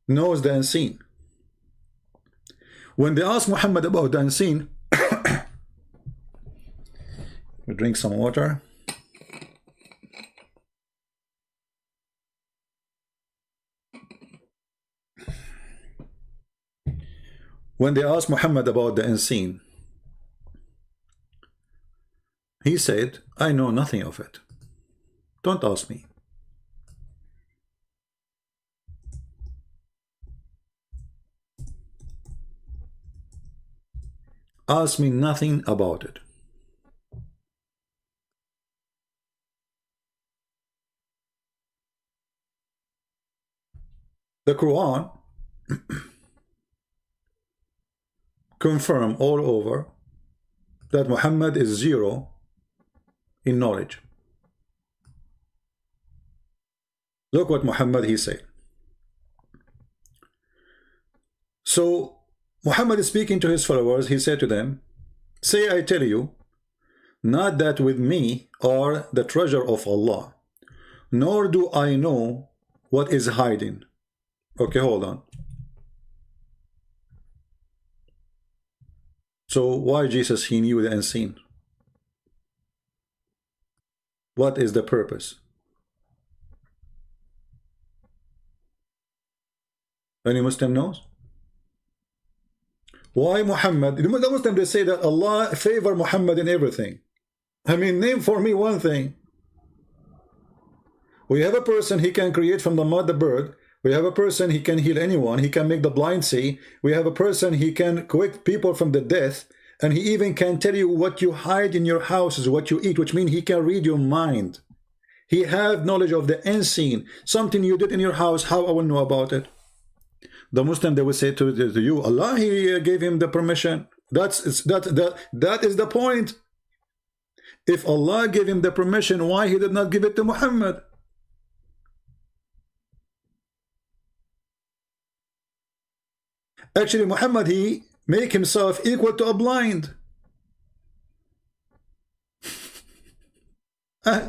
knows the unseen. When they ask Muhammad about the unseen, we drink some water. When they asked Muhammad about the unseen, he said, I know nothing of it. Don't ask me. Ask me nothing about it. The Quran confirm all over that Muhammad is 0 in knowledge. Look what Muhammad he said. So Muhammad is speaking to his followers. He said to them, say I tell you, not that with me are the treasure of Allah, nor do I know what is hiding. Okay, hold on. So why Jesus he knew the unseen? What is the purpose? Any Muslim knows? Why Muhammad? The Muslims they say that Allah favor Muhammad in everything. I mean, name for me one thing. We have a person he can create from the mud the bird. We have a person he can heal anyone. He can make the blind see. We have a person he can quick people from the death. And he even can tell you what you hide in your houses, what you eat, which means he can read your mind. He have knowledge of the unseen. Something you did in your house, how I will know about it? The Muslim, they will say to you, Allah, he gave him the permission. That is the point. If Allah gave him the permission, why he did not give it to Muhammad? Actually, Muhammad, he make himself equal to a blind.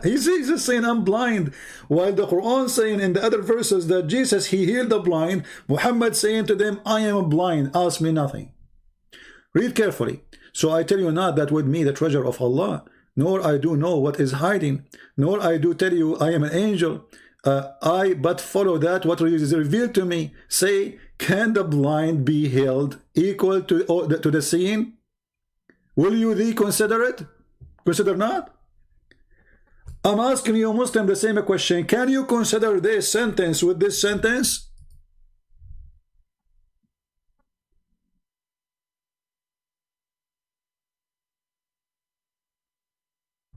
He's just saying, I'm blind. While the Quran saying in the other verses that Jesus, he healed the blind. Muhammad saying to them, I am blind, ask me nothing. Read carefully. So I tell you not that with me the treasure of Allah, nor I do know what is hiding, nor I do tell you I am an angel. I but follow that what is revealed to me. Say, can the blind be healed equal to the seeing? Will you thee consider it? Consider not? I'm asking you, Muslim, the same question. Can you consider this sentence with this sentence?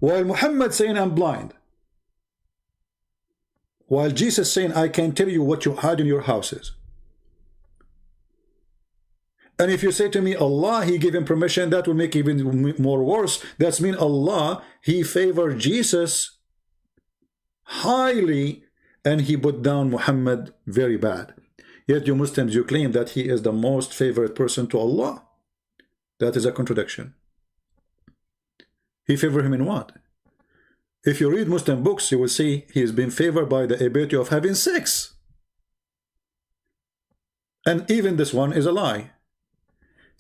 While Muhammad saying I'm blind, while Jesus saying I can tell you what you hide in your houses. And if you say to me, Allah, he gave him permission, that will make even more worse. That's mean Allah, he favored Jesus highly and he put down Muhammad very bad. Yet you Muslims, you claim that he is the most favorite person to Allah. That is a contradiction. He favored him in what? If you read Muslim books, you will see he has been favored by the ability of having sex. And even this one is a lie.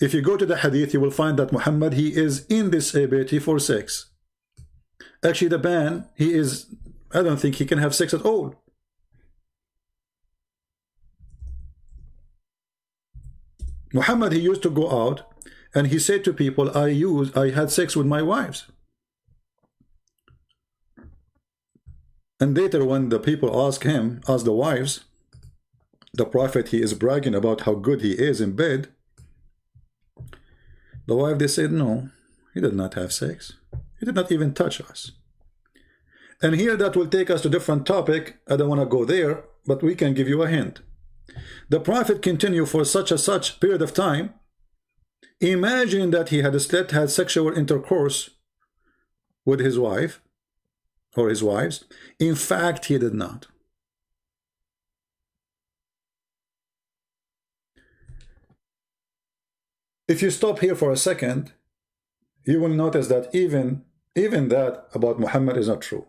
If you go to the hadith, you will find that Muhammad, he is in this ability for sex. Actually, the man, he is, I don't think he can have sex at all. Muhammad, he used to go out and he said to people, I had sex with my wives. And later when the people ask the wives, the Prophet, he is bragging about how good he is in bed. The wife, they said, no, he did not have sex. He did not even touch us. And here that will take us to a different topic. I don't want to go there, but we can give you a hint. The Prophet continued for such period of time. Imagine that he had sexual intercourse with his wife or his wives. In fact, he did not. If you stop here for a second, you will notice that even that about Muhammad is not true.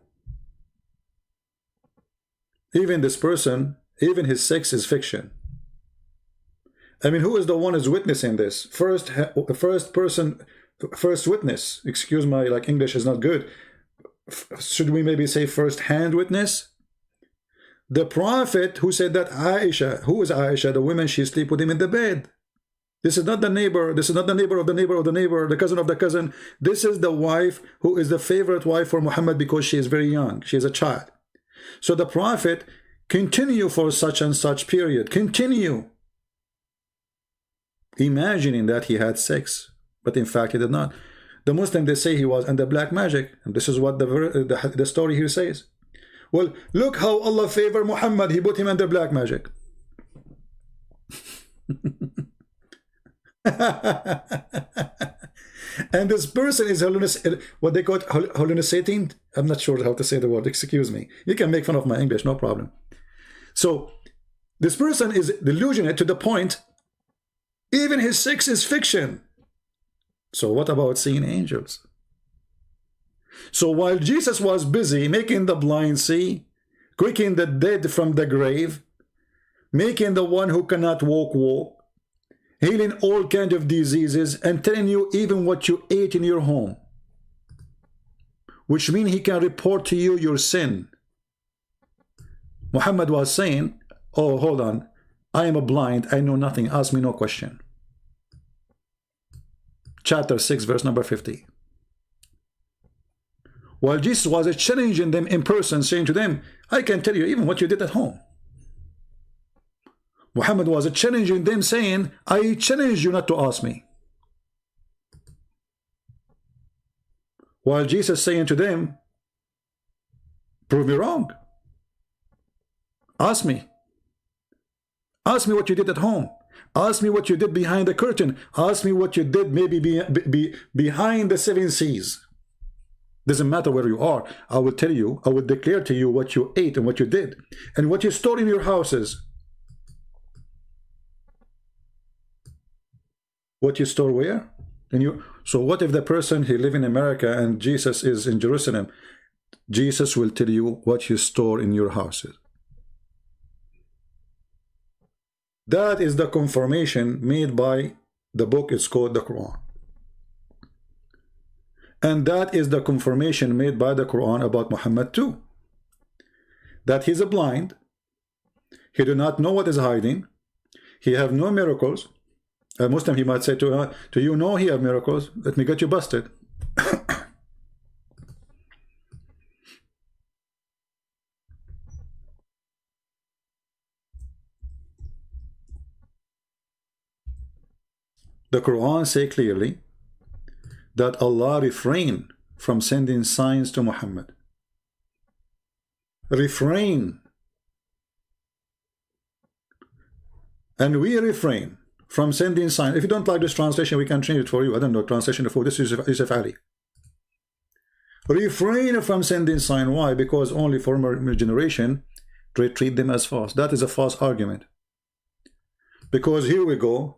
Even this person, even his sex is fiction. I mean, who is the one who's witnessing this? First witness. Excuse my English is not good. Should we maybe say first-hand witness? The Prophet who said that Aisha, who is Aisha? The woman, she sleep with him in the bed. This is not the neighbor. This is not the neighbor of the neighbor of the neighbor, the cousin of the cousin. This is the wife who is the favorite wife for Muhammad because she is very young. She is a child. So the Prophet continue for such and such period. Continue. Imagining that he had sex. But in fact, he did not. The Muslim, they say he was under black magic. And this is what the story here says. Well, look how Allah favored Muhammad. He put him under black magic. And this person is what they call hallucinating. I'm not sure how to say the word. Excuse me. You can make fun of my English, no problem. So this person is delusional to the point even his sex is fiction. So what about seeing angels? So while Jesus was busy making the blind see, quickening the dead from the grave, making the one who cannot walk, healing all kinds of diseases, and telling you even what you ate in your home, which means he can report to you your sin. Muhammad was saying, oh, hold on, I am a blind, I know nothing, ask me no question. Chapter 6, verse number 50. While Jesus was challenging them in person, saying to them, I can tell you even what you did at home. Muhammad was challenging them, saying, I challenge you not to ask me. While Jesus saying to them, prove me wrong. Ask me. Ask me what you did at home. Ask me what you did behind the curtain. Ask me what you did maybe behind the 7 seas. Doesn't matter where you are. I will tell you, I will declare to you what you ate and what you did and what you stored in your houses. What you store where? So what if the person he live in America and Jesus is in Jerusalem? Jesus will tell you what you store in your houses. That is the confirmation made by the book. It's called the Quran. And that is the confirmation made by the Quran about Muhammad too. That he's a blind. He do not know what is hiding. He have no miracles. A Muslim, he might say to you, no, he have miracles. Let me get you busted. The Quran say clearly that Allah refrained from sending signs to Muhammad. Refrain. And we refrain from sending signs. If you don't like this translation, we can change it for you. I don't know translation for this is Yusuf Ali. Refrain from sending sign. Why? Because only former generation treat them as false. That is a false argument. Because here we go.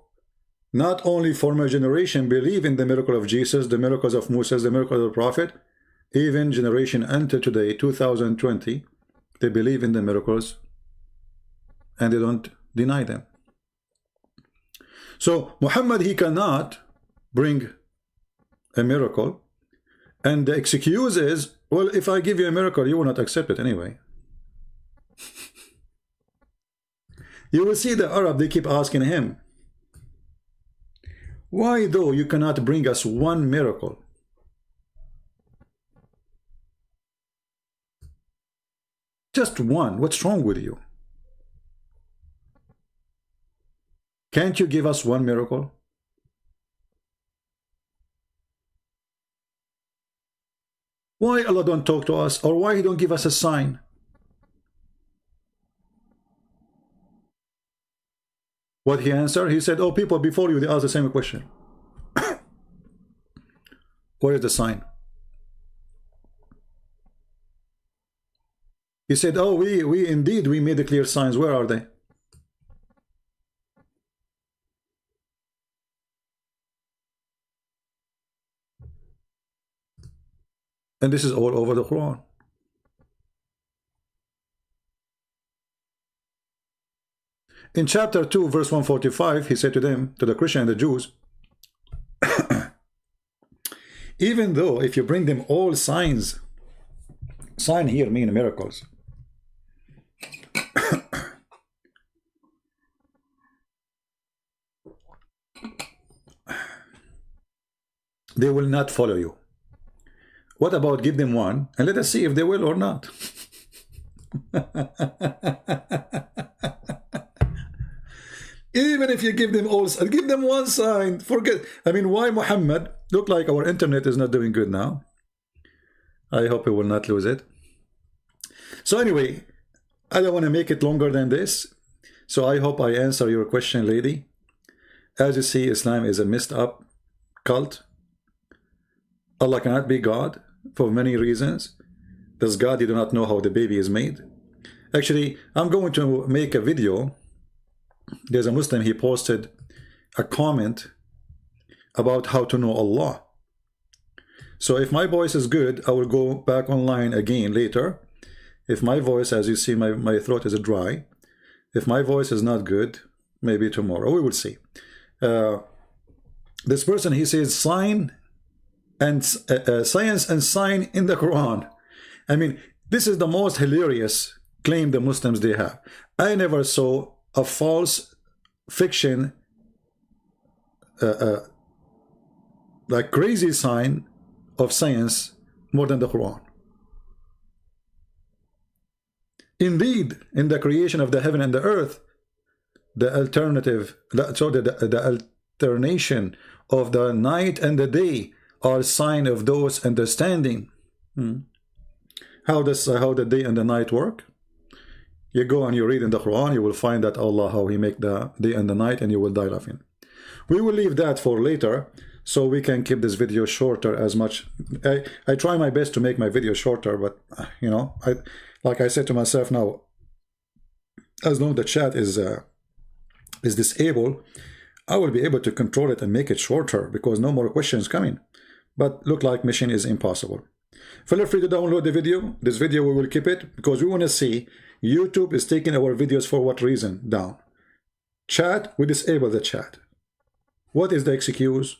Not only former generation believe in the miracle of Jesus, the miracles of Moses, the miracle of the Prophet, even generation until today, 2020, they believe in the miracles and they don't deny them. So Muhammad, he cannot bring a miracle, and the excuse is, well, if I give you a miracle, you will not accept it anyway. You will see the Arab, they keep asking him, why though you cannot bring us one miracle? Just one. What's wrong with you? Can't you give us one miracle? Why Allah don't talk to us, or why He don't give us a sign? What He answered? He said, oh, people before you, they asked the same question. Where is the sign? He said, oh, we indeed, we made the clear signs. Where are they? And this is all over the Quran. In chapter 2, verse 145, he said to them, to the Christian and the Jews, even though if you bring them all signs, sign here mean miracles. They will not follow you. What about give them one and let us see if they will or not? Even if you give them all, give them one sign, forget. I mean, why Muhammad? Look like our internet is not doing good now. I hope we will not lose it. So anyway, I don't want to make it longer than this. So I hope I answer your question, lady. As you see, Islam is a messed up cult. Allah cannot be God for many reasons. Does God, you do not know how the baby is made? Actually, I'm going to make a video. There's a Muslim, he posted a comment about how to know Allah. So if my voice is good, I will go back online again later. If my voice, as you see, my throat is dry. If my voice is not good, maybe tomorrow, we will see. This person, he says, sign and science and sign in the Quran. I mean, this is the most hilarious claim the Muslims they have. I never saw a false fiction like crazy sign of science more than the Quran. Indeed, in the creation of the heaven and the earth, the alternative, so the alternation of the night and the day are sign of those understanding. How the day and the night work? You go and you read in the Quran, you will find that Allah, how He make the day and the night, and you will die laughing. We will leave that for later, so we can keep this video shorter as much. I try my best to make my video shorter, but you know, like I said to myself now, as long as the chat is disabled, I will be able to control it and make it shorter because no more questions coming. But look like mission is impossible. Feel free to download the video. This video we will keep it because we want to see YouTube is taking our videos for what reason down. Chat, we disable the chat. What is the excuse?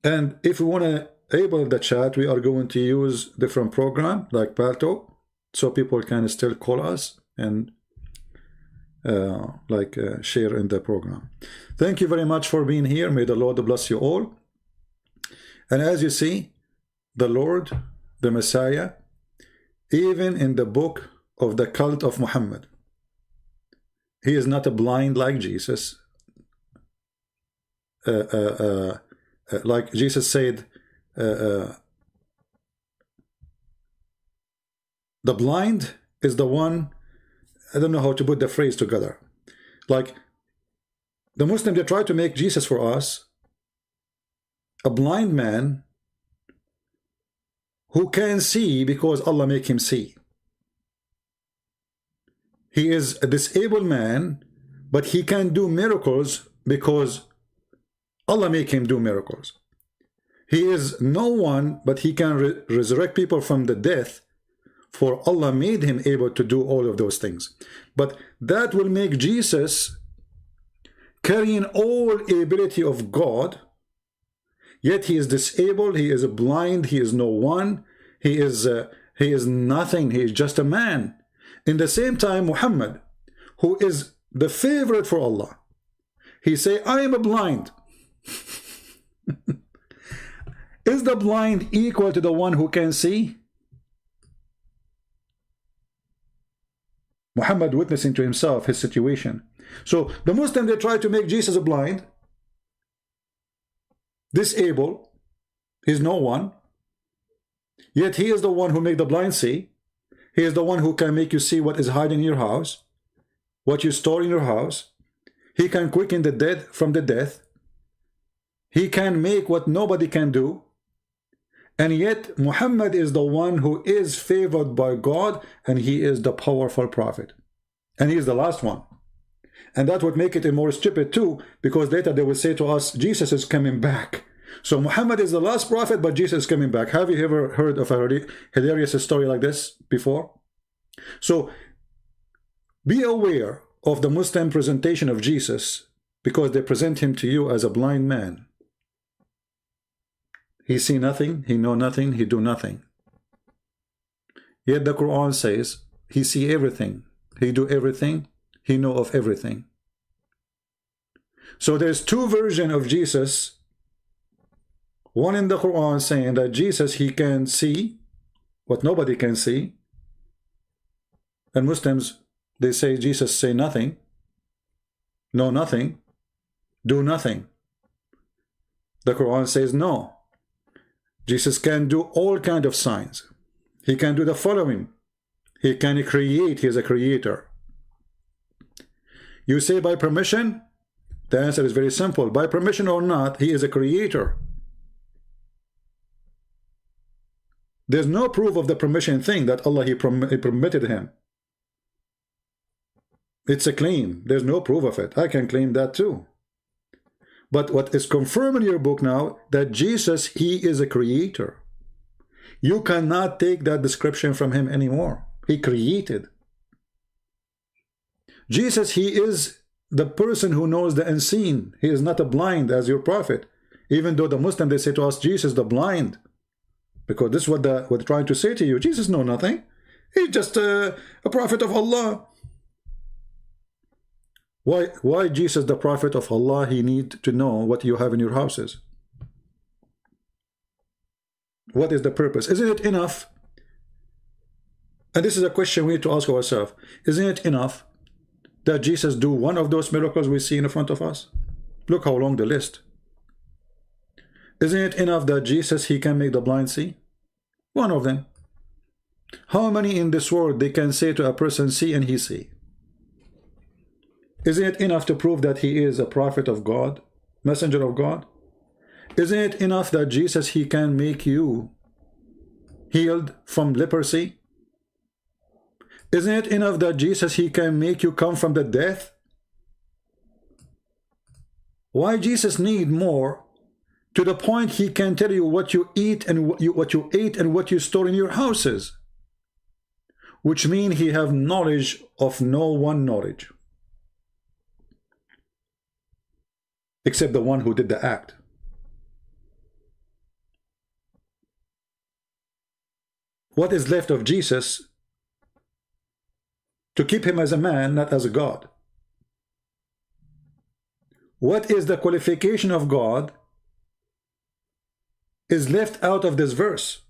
And if we want to enable the chat, we are going to use different program like Palto, so people can still call us and share in the program. Thank you very much for being here. May the Lord bless you all. And as you see, the Lord, the Messiah, even in the book of the cult of Muhammad, he is not a blind like Jesus. Like Jesus said, the blind is the one, I don't know how to put the phrase together. Like the Muslim, they try to make Jesus for us a blind man who can see because Allah make him see. He is a disabled man, but he can do miracles because Allah make him do miracles. He is no one, but he can resurrect people from the death for Allah made him able to do all of those things. But that will make Jesus carrying all ability of God, yet he is disabled, he is blind, he is no one, he is nothing, he is just a man. In the same time, Muhammad, who is the favorite for Allah, he say, I am blind. Is the blind equal to the one who can see? Muhammad witnessing to himself his situation. So the Muslims, they try to make Jesus blind, disabled, he's no one, yet he is the one who make the blind see. He is the one who can make you see what is hiding in your house, what you store in your house. He can quicken the dead from the death. He can make what nobody can do. And yet Muhammad is the one who is favored by God, and he is the powerful prophet. And he is the last one. And that would make it more stupid too, because later they will say to us, Jesus is coming back. So Muhammad is the last prophet, but Jesus is coming back. Have you ever heard of a hilarious story like this before? So be aware of the Muslim presentation of Jesus, because they present him to you as a blind man. He see nothing, he know nothing, he do nothing. Yet the Quran says he see everything, he do everything, he know of everything. So there's two versions of Jesus. One in the Quran saying that Jesus, he can see what nobody can see. And Muslims, they say Jesus say nothing, know nothing, do nothing. The Quran says no. Jesus can do all kinds of signs. He can do the following. He can create. He is a creator. You say by permission? The answer is very simple. By permission or not, he is a creator. There's no proof of the permission thing that Allah he permitted him. It's a claim. There's no proof of it. I can claim that too. But what is confirmed in your book now, that Jesus, he is a creator. You cannot take that description from him anymore. He created. Jesus, he is the person who knows the unseen. He is not a blind as your prophet. Even though the Muslim, they say to us, Jesus the blind. Because this is what they're trying to say to you. Jesus knows nothing. He's just a prophet of Allah. Why Jesus, the prophet of Allah, he need to know what you have in your houses? What is the purpose? Isn't it enough? And this is a question we need to ask ourselves. Isn't it enough that Jesus do one of those miracles we see in front of us? Look how long the list. Isn't it enough that Jesus, he can make the blind see? One of them. How many in this world they can say to a person, see and he see? Isn't it enough to prove that he is a prophet of God, messenger of God? Isn't it enough that Jesus, he can make you healed from leprosy? Isn't it enough that Jesus, he can make you come from the death? Why Jesus need more, to the point he can tell you what you eat and what you ate and what you store in your houses? Which means he have knowledge of no one knowledge, except the one who did the act. What is left of Jesus to keep him as a man, not as a God? What is the qualification of God is left out of this verse?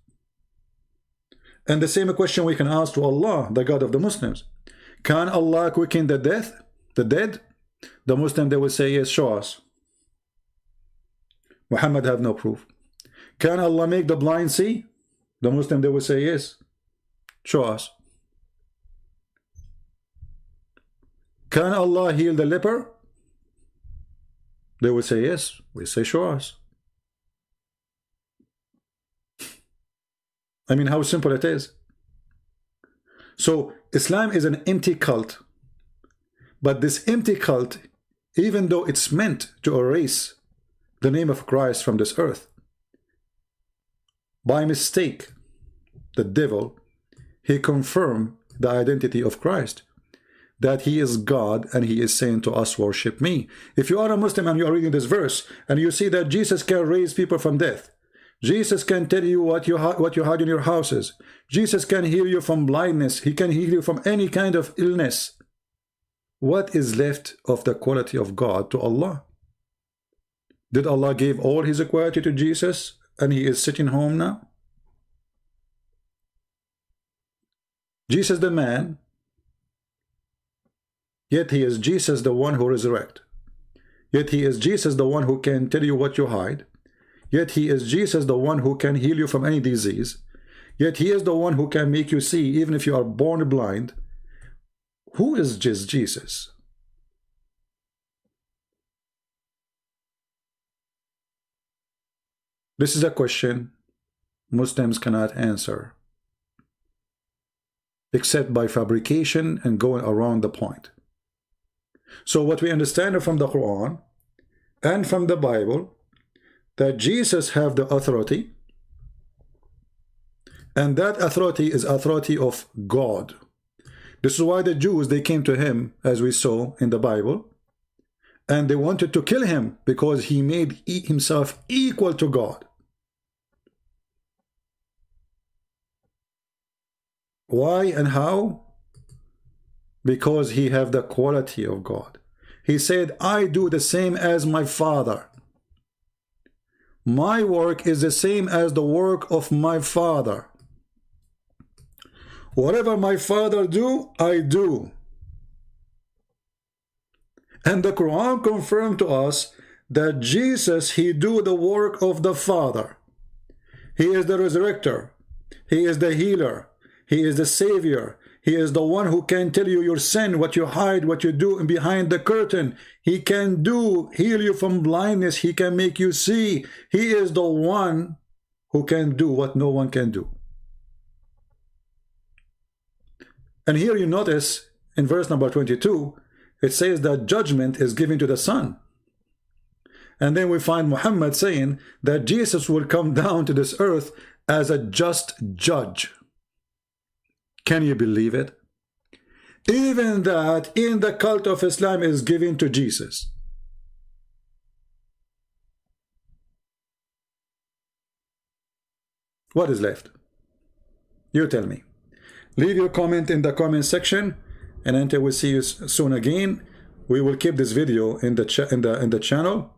And the same question we can ask to Allah, the God of the Muslims. Can Allah quicken the dead? The Muslim, they will say, yes, show us. Muhammad have no proof. Can Allah make the blind see? The Muslim, they will say, yes. Show us. Can Allah heal the leper? They will say, yes. We say, show us. I mean, how simple it is. So Islam is an empty cult. But this empty cult, even though it's meant to erase the name of Christ from this earth, by mistake, the devil, he confirmed the identity of Christ, that he is God and he is saying to us, worship me. If you are a Muslim and you are reading this verse and you see that Jesus can raise people from death, Jesus can tell you what you had in your houses, Jesus can heal you from blindness, he can heal you from any kind of illness, what is left of the quality of God to Allah? Did Allah give all his equality to Jesus and he is sitting home now? Jesus the man, yet he is Jesus the one who resurrects. Yet he is Jesus the one who can tell you what you hide. Yet he is Jesus the one who can heal you from any disease. Yet he is the one who can make you see even if you are born blind. Who is Jesus? This is a question Muslims cannot answer, except by fabrication and going around the point. So what we understand from the Quran and from the Bible, that Jesus have the authority, and that authority is authority of God. This is why the Jews, they came to him, as we saw in the Bible, and they wanted to kill him because he made himself equal to God. Why and how? Because he have the quality of God. He said, I do the same as my Father. My work is the same as the work of my Father. Whatever my Father do, I do. And the Quran confirmed to us that Jesus, he do the work of the Father. He is the resurrector. He is the healer. He is the savior. He is the one who can tell you your sin, what you hide, what you do behind the curtain. He can heal you from blindness. He can make you see. He is the one who can do what no one can do. And here you notice in verse number 22, it says that judgment is given to the Son. And then we find Muhammad saying that Jesus will come down to this earth as a just judge. Can you believe it? Even that in the cult of Islam is given to Jesus. What is left? You tell me. Leave your comment in the comment section, and until we see you soon again, we will keep this video in the channel.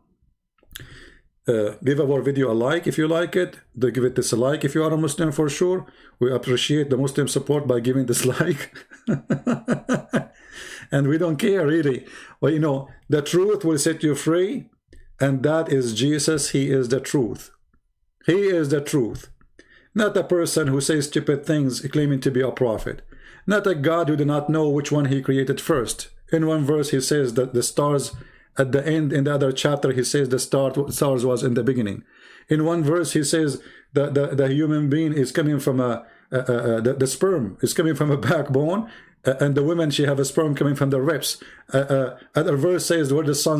Give our video a like if you like it. Give it this a like if you are a Muslim for sure. We appreciate the Muslim support by giving this like. And we don't care really. Well, you know, the truth will set you free, and that is Jesus. He is the truth. He is the truth. Not a person who says stupid things claiming to be a prophet. Not a God who did not know which one he created first. In one verse he says that the stars at the end, in the other chapter he says the stars was in the beginning. In one verse he says the human being is coming from the sperm is coming from a backbone, and the woman, she have a sperm coming from the ribs. Other verse says where the sun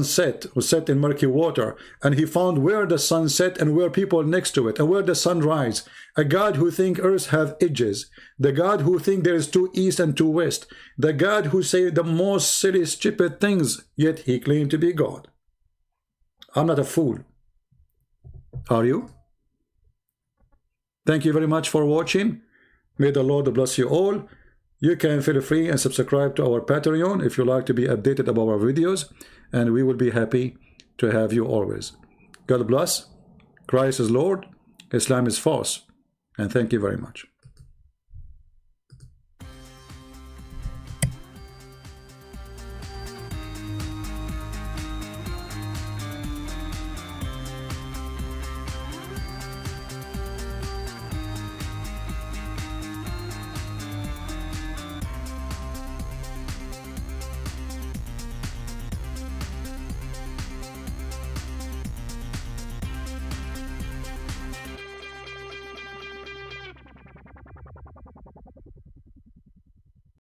was set in murky water, and he found where the sun set and where people next to it and where the sun rise. A God who think earth have edges, the God who think there is two east and two west, the God who say the most silly stupid things, yet he claimed to be God. I'm not a fool. Are you? Thank you very much for watching. May the Lord bless you all. You can feel free and subscribe to our Patreon if you like to be updated about our videos, and we will be happy to have you always. God bless. Christ is Lord. Islam is false. And thank you very much.